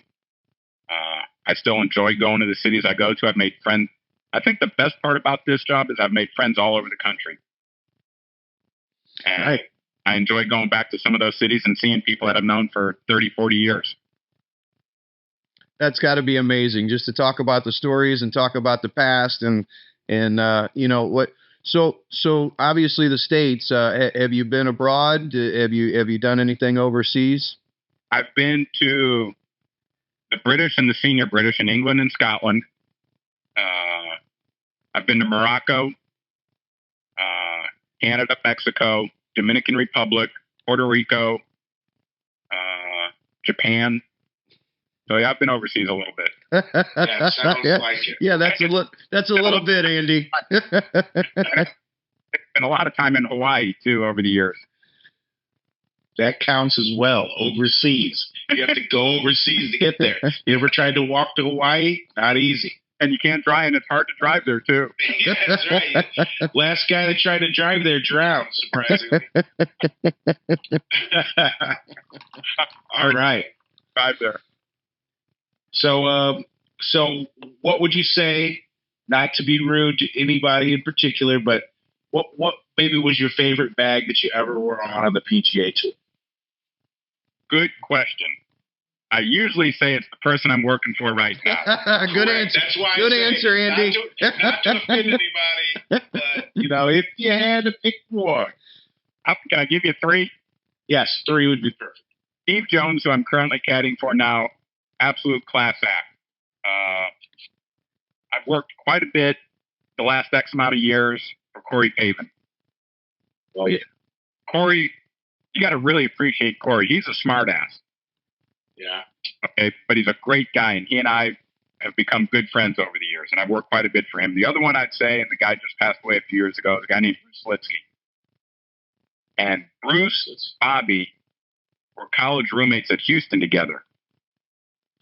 I still enjoy going to the cities I go to. I've made friends. I think the best part about this job is I've made friends all over the country. And right. I enjoy going back to some of those cities and seeing people that I've known for 30, 40 years. That's got to be amazing, just to talk about the stories and talk about the past and you know what. So obviously the States. Have you been abroad? Have you done anything overseas? I've been to the British and the senior British in England and Scotland. I've been to Morocco, Canada, Mexico, Dominican Republic, Puerto Rico, Japan. So yeah, I've been overseas a little bit. Yeah, sounds like it. Yeah, that's a little bit, Andy. Spent a lot of time in Hawaii too over the years. That counts as well. Overseas, you have to go overseas to get there. You ever tried to walk to Hawaii? Not easy. And you can't drive, and it's hard to drive there too. Yeah, that's right. Last guy that tried to drive there drowned, surprisingly. All right. Drive there. So what would you say, not to be rude to anybody in particular, but what maybe was your favorite bag that you ever wore on the PGA Tour? Good question. I usually say it's the person I'm working for right now. Good answer. That's why Good answer, Andy. Not to offend anybody, but, you know, if you had to pick one. Can I give you three? Yes, three would be perfect. Steve Jones, who I'm currently caddying for now, absolute class act. I've worked quite a bit the last X amount of years for Corey Pavin. Oh, yeah. Corey, you got to really appreciate Corey. He's a smart ass. Yeah. Okay, but he's a great guy, and he and I have become good friends over the years, and I've worked quite a bit for him. The other one I'd say, and the guy just passed away a few years ago, is a guy named Bruce Litsky. And Bruce, Bobby were college roommates at Houston together.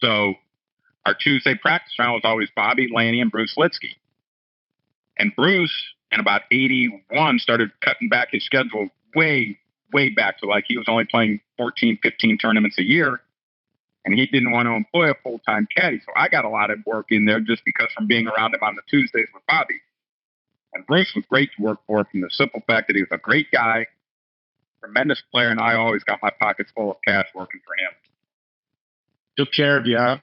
So our Tuesday practice round was always Bobby, Lanny, and Bruce Litsky. And Bruce and about 81 started cutting back his schedule way back to like he was only playing 14, 15 tournaments a year. And he didn't want to employ a full-time caddy. So I got a lot of work in there just because from being around him on the Tuesdays with Bobby. And Bruce was great to work for from the simple fact that he was a great guy, tremendous player, and I always got my pockets full of cash working for him. Took care of you, huh?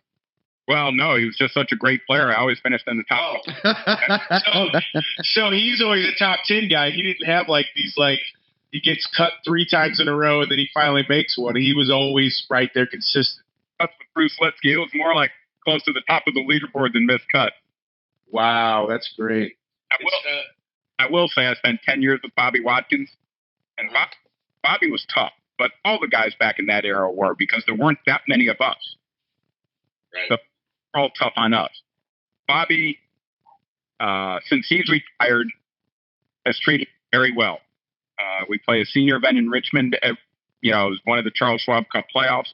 Well, no, he was just such a great player. I always finished in the top. So he's always a top 10 guy. He didn't have like these like he gets cut 3 times in a row and then he finally makes one. He was always right there consistent. That's with Bruce Litsky. It was more like close to the top of the leaderboard than missed cut. Wow, that's great. I will say I spent 10 years with Bobby Watkins, and Bobby was tough, but all the guys back in that era were because there weren't that many of us. Right. So they're all tough on us. Bobby, since he's retired, has treated very well. We play a senior event in Richmond. It was one of the Charles Schwab Cup playoffs.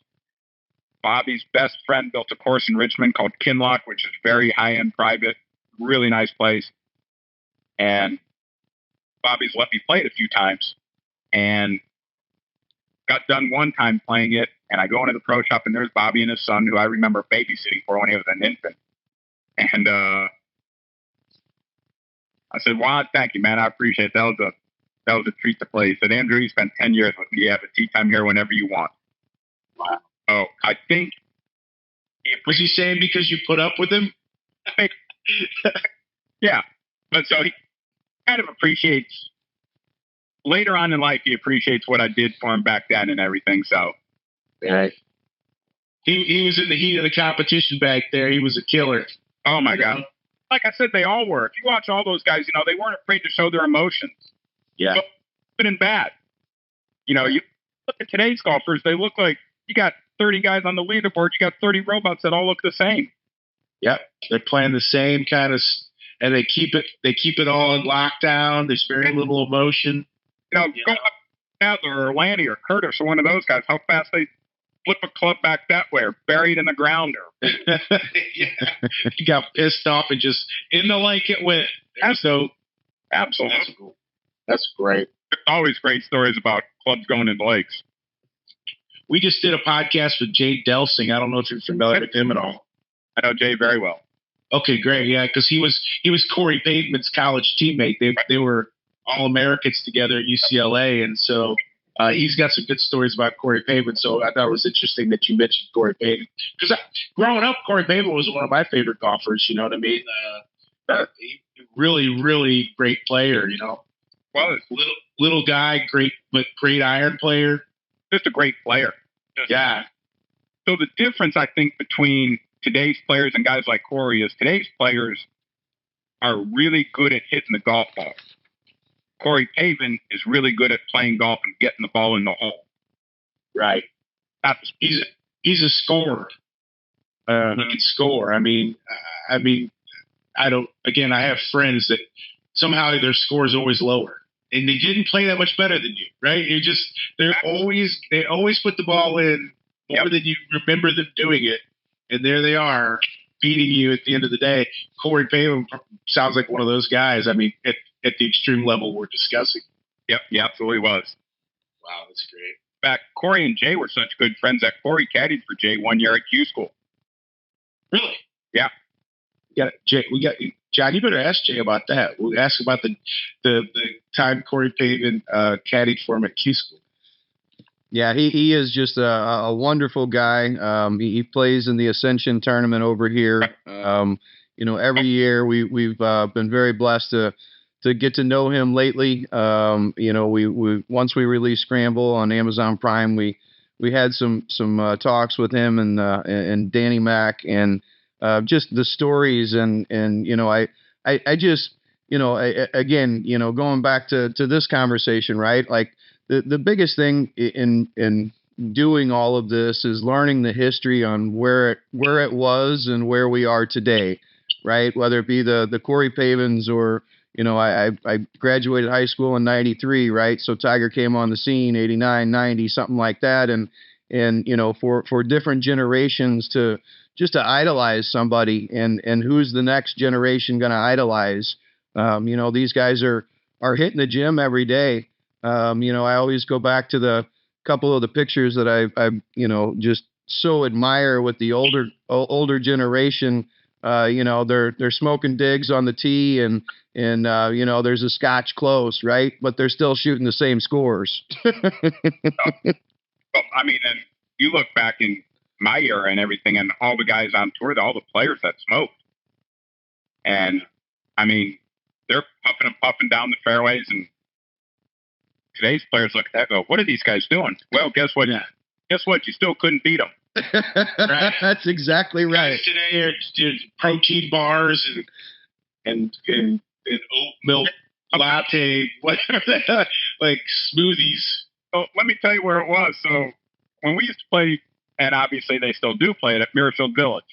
Bobby's best friend built a course in Richmond called Kinloch, which is very high-end private, really nice place. And Bobby's let me play it a few times and got done one time playing it. And I go into the pro shop and there's Bobby and his son, who I remember babysitting for when he was an infant. And I said, "Wow, thank you, man. I appreciate it. That was a treat to play." He said, "Andrew, you spent 10 years with me. You have a tea time here whenever you want." Wow. Oh, I think. Was he saying because you put up with him? Yeah. But so he kind of appreciates, later on in life, he appreciates what I did for him back then and everything. So. Right. He was in the heat of the competition back there. He was a killer. Oh, my God. Like I said, they all were. If you watch all those guys, they weren't afraid to show their emotions. Yeah. Good and bad. You look at today's golfers, they look like you got 30 guys on the leaderboard. You got 30 robots that all look the same. Yep. They're playing the same kind of, and they keep it all in lockdown. There's very little emotion. Go up Adler or Lanny or Curtis or one of those guys, how fast they flip a club back that way or buried in the ground. Yeah. He got pissed off and just in the lake it went. So absolutely. That's great. There's always great stories about clubs going into lakes. We just did a podcast with Jay Delsing. I don't know if you're familiar with him at all. I know Jay very well. Okay, great. Yeah, because he was Corey Pavement's college teammate. They were All-Americans together at UCLA, and so he's got some good stories about Corey Pavement. So I thought it was interesting that you mentioned Corey Pavement. Because growing up, Corey Pavement was one of my favorite golfers. You know what I mean? Really, really great player. Well, little guy, great iron player. Just a great player. Yeah. So the difference, I think, between today's players and guys like Corey is today's players are really good at hitting the golf ball. Corey Pavin is really good at playing golf and getting the ball in the hole. Right. He's a scorer. He can score. I have friends that somehow their score is always lower. And they didn't play that much better than you, right? They always put the ball in more than you remember them doing it. And there they are, beating you at the end of the day. Corey Pavin sounds like one of those guys. At the extreme level we're discussing. Yep, he absolutely was. Wow, that's great. In fact, Corey and Jay were such good friends that Corey caddied for Jay 1 year at Q School. Really? Yeah. John, you better ask Jay about that. We'll ask about the time Corey Pavin caddied for him at Q School. Yeah, he is just a wonderful guy. He plays in the Ascension tournament over here. Every year we've been very blessed to get to know him lately. We once we released Scramble on Amazon Prime, we had some talks with him and Danny Mac and just the stories and I just again going back to this conversation, right? Like the biggest thing in doing all of this is learning the history on where it was and where we are today, right? Whether it be the Corey Pavins or I graduated high school in 93, right? So Tiger came on the scene, 89, 90, something like that. And for different generations to idolize somebody and who's the next generation going to idolize? These guys are hitting the gym every day. I always go back to the couple of the pictures that I just so admire with the older generation. They're smoking digs on the tee and there's a scotch close, right? But they're still shooting the same scores. Well, I mean, and you look back in my era and everything, and all the guys on tour, all the players that smoked, and I mean, they're puffing and puffing down the fairways, and today's players look at that and go, what are these guys doing? Well, guess what? Yeah. Guess what? You still couldn't beat them. Right? That's exactly right. Guys today are protein bars and oat milk latte, whatever, like smoothies. So let me tell you where it was. So when we used to play, and obviously they still do play it at Mirfield Village,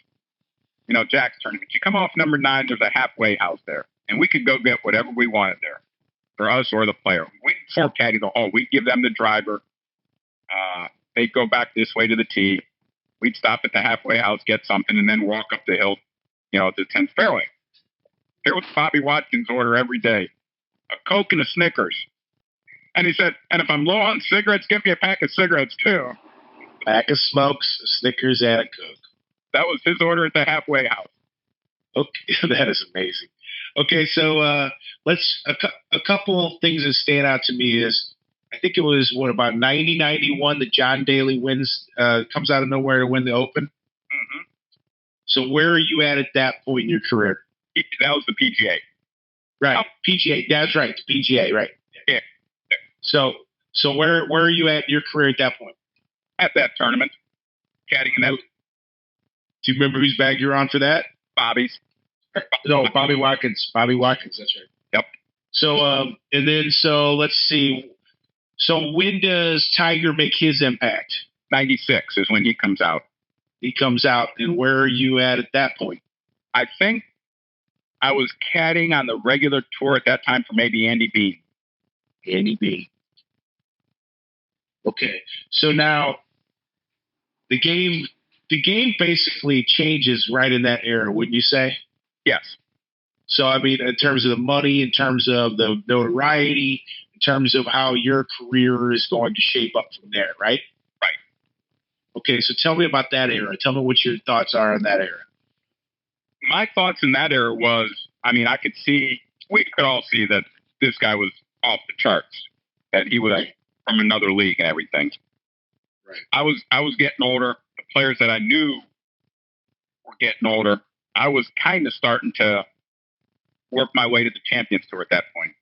Jack's tournament, you come off number 9, there's a halfway house there, and we could go get whatever we wanted there for us or the player. We'd caddy the hole. We'd give them the driver. They'd go back this way to the tee. We'd stop at the halfway house, get something, and then walk up the hill, to the 10th fairway. Here was Bobby Watkins' order every day: a Coke and a Snickers. And he said, and if I'm low on cigarettes, give me a pack of cigarettes too. Pack of smokes, a Snickers, and a Coke. That was his order at the halfway house. Okay, that is amazing. Okay, so a couple things that stand out to me is, I think it was about 90-91 that John Daly comes out of nowhere to win the Open. Mm-hmm. So where are you at that point in your career? That was the PGA. Right, PGA. That's right, the PGA. Right. Yeah. So where are you at in your career at that point? At that tournament, caddying that. Do you remember whose bag you're on for that? Bobby's. No, Bobby Watkins. Bobby Watkins. That's right. Yep. So let's see. So when does Tiger make his impact? 96 is when he comes out. He comes out, and where are you at that point? I think I was caddying on the regular tour at that time for maybe Andy B. Andy B. Okay, so now the game basically changes right in that era, wouldn't you say? Yes. So I mean, in terms of the money, in terms of the notoriety, in terms of how your career is going to shape up from there, right? Right. Okay, so tell me about that era. Tell me what your thoughts are on that era. My thoughts in that era was, I mean, we could all see that this guy was off the charts, that he was from another league and everything. Right. I was getting older. The players that I knew were getting older. I was kind of starting to work my way to the Champions Tour at that point,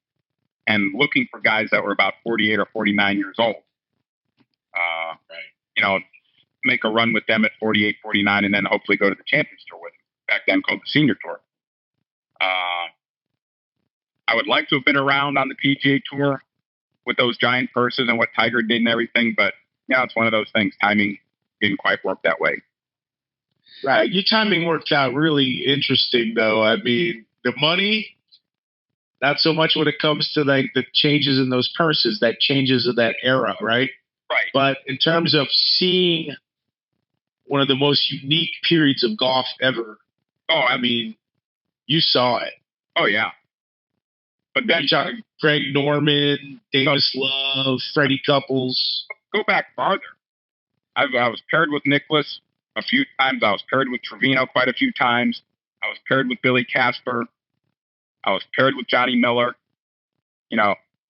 and looking for guys that were about 48 or 49 years old. Right. Make a run with them at 48, 49, and then hopefully go to the Champions Tour with them. Back then called the Senior Tour. I would like to have been around on the PGA Tour with those giant purses and what Tiger did and everything, but it's one of those things. Timing didn't quite work that way. Right. Your timing worked out really interesting, though. I mean, the money, not so much when it comes to like the changes in those purses, that changes of that era, right? Right. But in terms of seeing one of the most unique periods of golf ever, I mean, you saw it. Oh, yeah. But then Greg Norman, Davis Love, Freddie Couples. Go back farther. I was paired with Nicklaus a few times. I was paired with Trevino quite a few times. I was paired with Billy Casper. I was paired with Johnny Miller.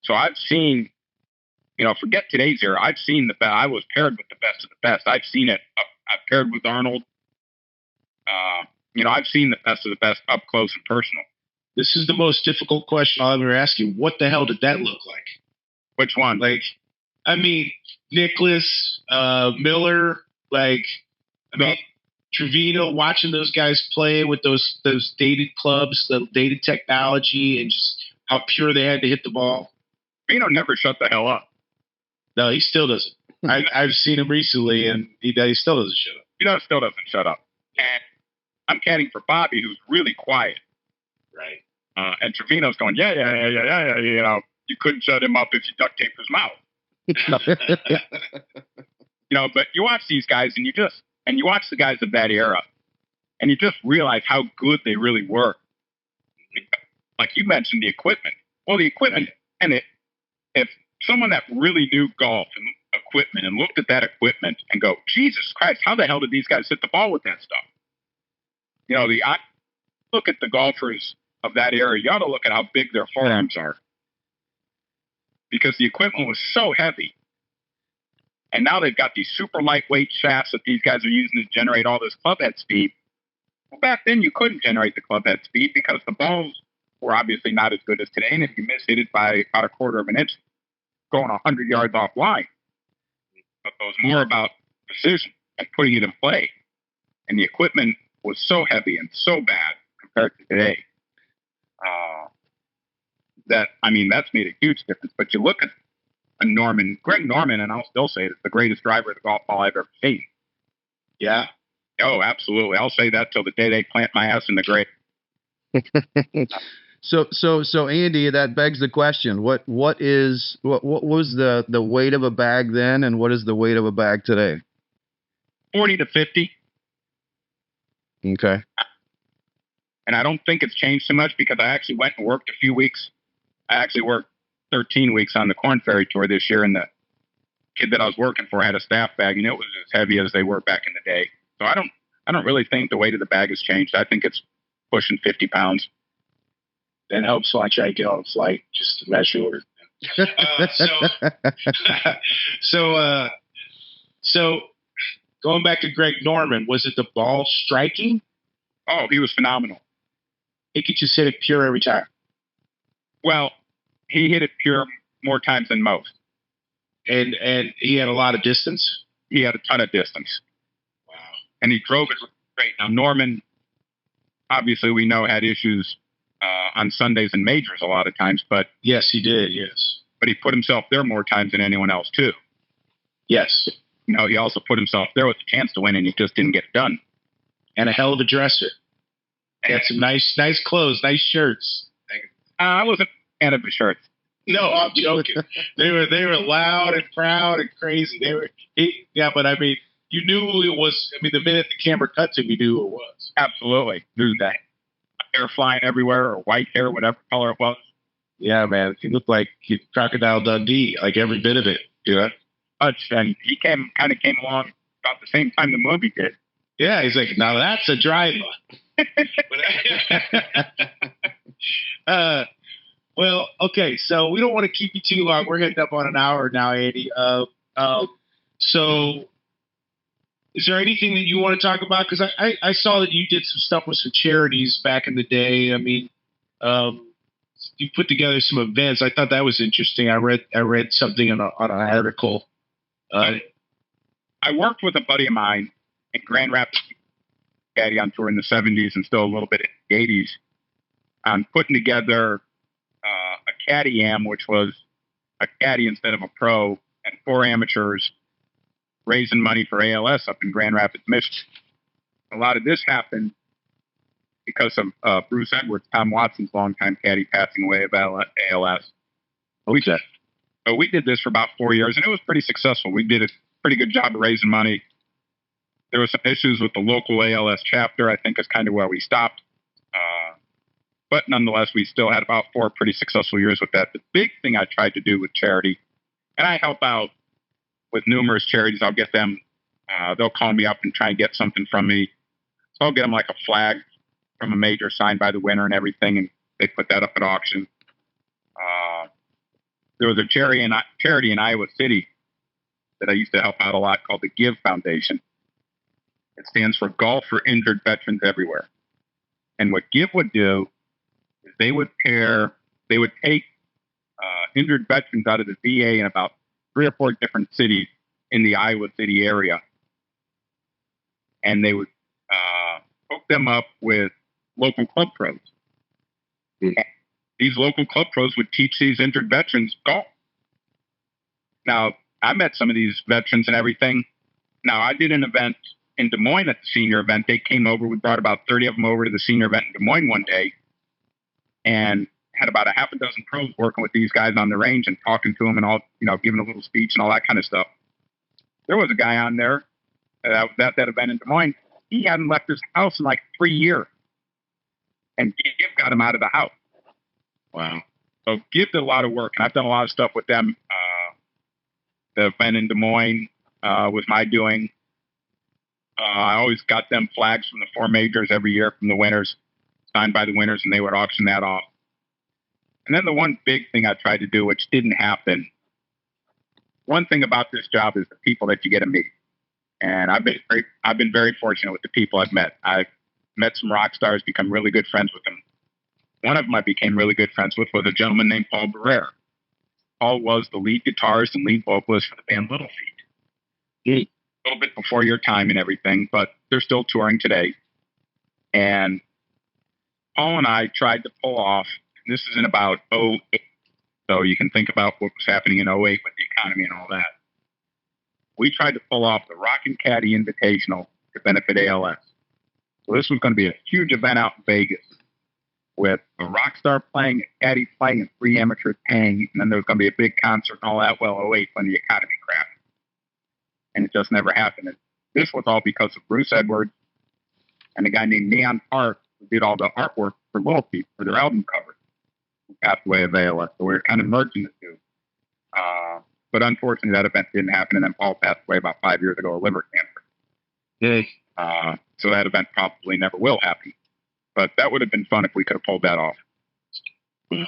So I've seen, forget today's era. I've seen the best. I was paired with the best of the best. I've seen it. I've paired with Arnold. I've seen the best of the best up close and personal. This is the most difficult question I'll ever ask you. What the hell did that look like? Which one? Like, I mean, Nicklaus, Miller, Trevino, watching those guys play with those dated clubs, the dated technology, and just how pure they had to hit the ball. Trevino never shut the hell up. No, he still doesn't. I've seen him recently, and he still doesn't shut up. He still doesn't shut up. And I'm caddying for Bobby, who's really quiet. Right. And Trevino's going, yeah. You couldn't shut him up if you duct taped his mouth. But you watch these guys, and you watch the guys of that era, and you just realize how good they really were. like you mentioned, the equipment. Well, the equipment, and if someone that really knew golf and equipment and looked at that equipment and go, Jesus Christ, how the hell did these guys hit the ball with that stuff? You know, I look at the golfers of that area. You ought to look at how big their forearms are, because the equipment was so heavy. And now they've got these super lightweight shafts that these guys are using to generate all this club head speed. Well, back then you couldn't generate the club head speed because the balls were obviously not as good as today. And if you miss hit it by about a quarter of an inch, going 100 yards offline. But it was more about precision and putting it in play. And the equipment was so heavy and so bad compared to today. That's made a huge difference. But you look at Greg Norman, and I'll still say it's the greatest driver of the golf ball I've ever seen. Yeah. Oh, absolutely. I'll say that till the day they plant my ass in the grave. So Andy, that begs the question: what was the weight of a bag then, and what is the weight of a bag today? 40 to 50. Okay. And I don't think it's changed too much because I actually went and worked a few weeks. I actually worked 13 weeks on the Corn Ferry Tour this year, and the kid that I was working for had a staff bag, and it was as heavy as they were back in the day. So I don't really think the weight of the bag has changed. I think it's pushing 50 pounds. That helps when I try to get on a flight just to measure it. So going back to Greg Norman, was it the ball striking? Oh, he was phenomenal. He could just hit it pure every time. Well, he hit it pure more times than most. And he had a lot of distance? He had a ton of distance. Wow. And he drove it great. Now, Norman, obviously we know, had issues on Sundays and majors a lot of times, but yes, he did. Yes, but he put himself there more times than anyone else too. Yes, he also put himself there with a chance to win, and he just didn't get it done. And a hell of a dresser. He had some nice clothes, nice shirts. I wasn't a fan of his shirts. No, I'm joking. They were loud and proud and crazy. But I mean, you knew who it was. I mean, the minute the camera cut to him, you knew who it was. Absolutely, knew that. Hair flying everywhere, or white hair, whatever color it was. Yeah, man, he looked like Crocodile Dundee, like every bit of it. Yeah, and he came along about the same time the movie did. Yeah, he's like, now that's a driver. Well, okay, so we don't want to keep you too long. We're heading up on an hour now, Andy. So is there anything that you want to talk about? Because I saw that you did some stuff with some charities back in the day. I mean, you put together some events. I thought that was interesting. I read something on an article. I worked with a buddy of mine in Grand Rapids, caddy on tour in the 70s and still a little bit in the 80s, on putting together a caddy which was a caddy instead of a pro, and 4 amateurs raising money for ALS up in Grand Rapids, Michigan. A lot of this happened because of Bruce Edwards, Tom Watson's longtime caddy, passing away of ALS. So we did this for about 4 years, and it was pretty successful. We did a pretty good job of raising money. There were some issues with the local ALS chapter, I think is kind of where we stopped. But nonetheless, we still had about 4 pretty successful years with that. The big thing I tried to do with charity, and I help out with numerous charities. I'll get them, they'll call me up and try and get something from me. So I'll get them like a flag from a major signed by the winner and everything, and they put that up at auction. There was a charity in Iowa City that I used to help out a lot called the Give Foundation. It stands for Golf for Injured Veterans Everywhere. And what Give would do is they would take injured veterans out of the VA in about 3 or 4 different cities in the Iowa City area. And they would hook them up with local club pros. Mm-hmm. These local club pros would teach these injured veterans golf. Now, I met some of these veterans and everything. Now, I did an event in Des Moines at the senior event. They came over. We brought about 30 of them over to the senior event in Des Moines one day and had about a half a dozen pros working with these guys on the range and talking to them and all, giving a little speech and all that kind of stuff. There was a guy on there at that event in Des Moines. He hadn't left his house in like 3 years. And Give got him out of the house. Wow. So Gibbs did a lot of work, and I've done a lot of stuff with them. The event in Des Moines was my doing. I always got them flags from the 4 majors every year from the winners, signed by the winners, and they would auction that off. And then the one big thing I tried to do, which didn't happen, one thing about this job is the people that you get to meet. And I've been very fortunate with the people I've met. I've met some rock stars, become really good friends with them. One of them I became really good friends with was a gentleman named Paul Barrere. Paul was the lead guitarist and lead vocalist for the band Little Feat. A little bit before your time and everything, but they're still touring today. And Paul and I tried to pull off, this is in about 2008, so you can think about what was happening in 2008 with the economy and all that. We tried to pull off the Rockin' Caddy Invitational to benefit ALS. So this was going to be a huge event out in Vegas with a rock star playing, a caddy playing, and 3 amateurs paying, and then there was going to be a big concert and all that. Well, 2008 when the economy crashed. And it just never happened. And this was all because of Bruce Edwards and a guy named Neon Park who did all the artwork for Little Feat for their album covers, who passed away of ALS. So we were kind of merging the two. But unfortunately, that event didn't happen, and then Paul passed away about 5 years ago of liver cancer. So that event probably never will happen. But that would have been fun if we could have pulled that off. Well,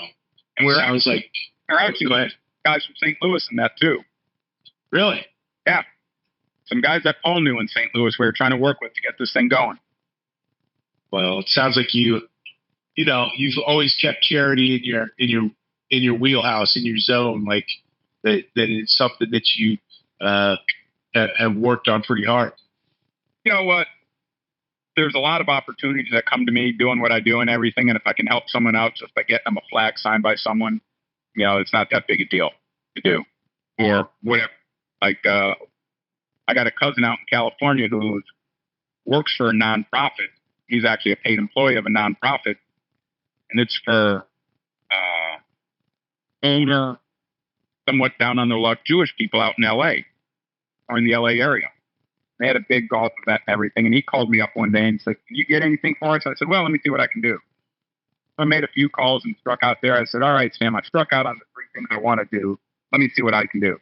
and we're actually guys from St. Louis in that too. Really? Yeah. Some guys that Paul knew in St. Louis we were trying to work with to get this thing going. Well, it sounds like you've always kept charity in your wheelhouse, in your zone, like that it's something that you have worked on pretty hard. You know what? There's a lot of opportunities that come to me doing what I do and everything, and if I can help someone out just by getting them a flag signed by someone, it's not that big a deal to do. Or whatever. Like, I got a cousin out in California who works for a nonprofit. He's actually a paid employee of a nonprofit, and it's for older, somewhat down on their luck Jewish people out in L.A. or in the L.A. area. They had a big golf event and everything, and he called me up one day and said, "Can you get anything for us?" I said, "Well, let me see what I can do." So I made a few calls and struck out there. I said, "All right, Sam, I struck out on the 3 things I want to do. Let me see what I can do."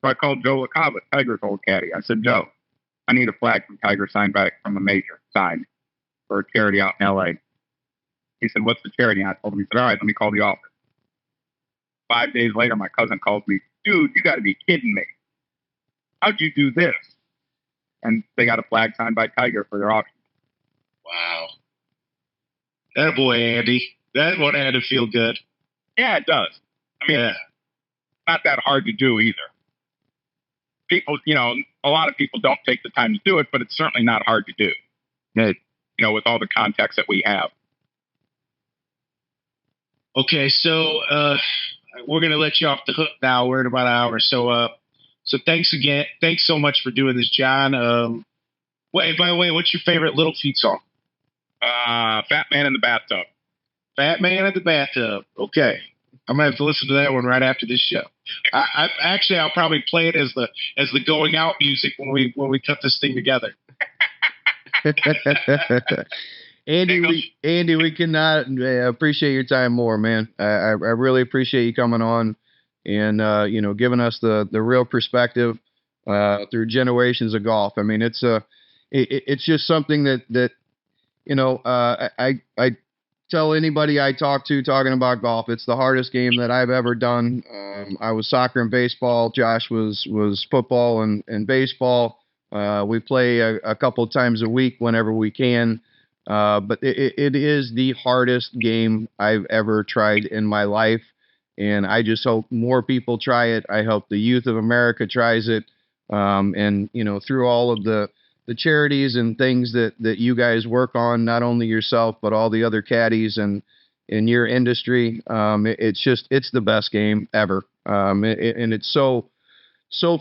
So I called Joe LaCava, Tiger's old caddy. I said, "Joe, I need a flag from Tiger signed back from a major signed for a charity out in L.A. He said, "What's the charity?" I told him. He said, "All right, let me call the office." 5 days later, my cousin called me. "Dude, you got to be kidding me. How'd you do this?" And they got a flag signed by Tiger for their auction. Wow. That boy, Andy. That one had to feel good. Yeah, it does. I mean, not that hard to do either. People, a lot of people don't take the time to do it, but it's certainly not hard to do. Right. With all the context that we have. Okay, so we're going to let you off the hook now. We're at about an hour. So thanks again. Thanks so much for doing this, John. By the way, what's your favorite Little Feat song? Fat Man in the Bathtub. Fat Man in the Bathtub. Okay. I'm gonna have to listen to that one right after this show. I'll probably play it as the going out music when we cut this thing together. Andy, we cannot appreciate your time more, man. I really appreciate you coming on and giving us the real perspective through generations of golf. I mean, it's just something that I tell anybody I talk to talking about golf, it's the hardest game that I've ever done. I was soccer and baseball. Josh was football and baseball. We play a couple times a week whenever we can. But it is the hardest game I've ever tried in my life. And I just hope more people try it. I hope the youth of America tries it. And through all of the charities and things that you guys work on, not only yourself, but all the other caddies and in your industry, it's the best game ever. And it's so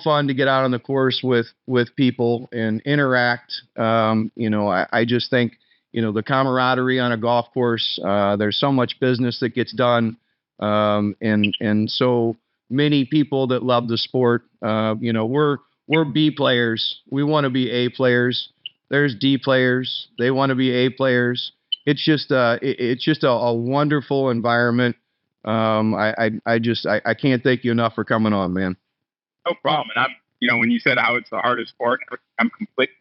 fun to get out on the course with people and interact. I just think, the camaraderie on a golf course, there's so much business that gets done. And so many people that love the sport, we're B players. We want to be A players. There's D players. They want to be A players. It's just a wonderful environment. I can't thank you enough for coming on, man. No problem. And when you said how it's the hardest sport, I'm completely.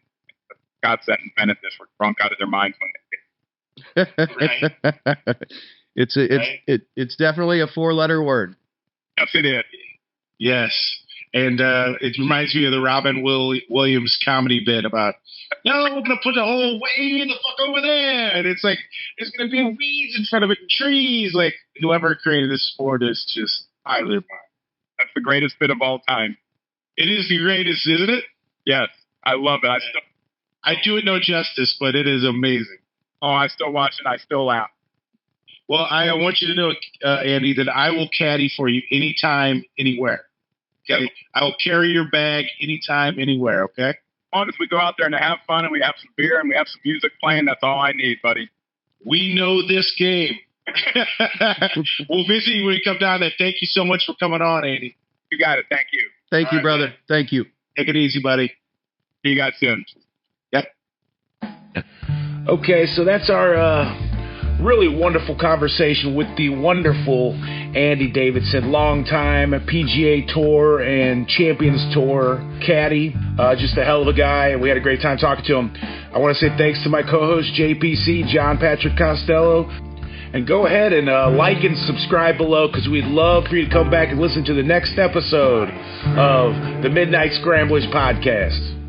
God that invented this were drunk out of their minds when they did. Right. It's definitely a 4-letter word. Yes, it is. Yes. And it reminds me of the Robin Williams comedy bit about, no, we're going to put the whole way the fuck over there. And it's like, there's going to be weeds in front of it and trees. Like, whoever created this sport is just highly admired. That's the greatest bit of all time. It is the greatest, isn't it? Yes. I love it. I do it no justice, but it is amazing. Oh, I still watch it. I still laugh. Well, I want you to know, Andy, that I will caddy for you anytime, anywhere. Okay? I will carry your bag anytime, anywhere, okay? As long as we go out there and have fun and we have some beer and we have some music playing, that's all I need, buddy. We know this game. We'll visit you when you come down there. Thank you so much for coming on, Andy. You got it. Thank you. Thank all you, brother. Man. Thank you. Take it easy, buddy. See you guys soon. Yep. Okay, so that's our really wonderful conversation with the wonderful Andy Davidson, longtime PGA Tour and Champions Tour caddy. Just a hell of a guy, and we had a great time talking to him. I want to say thanks to my co-host, JPC, John Patrick Costello. And go ahead and like and subscribe below, because we'd love for you to come back and listen to the next episode of the Midnight Scramblers podcast.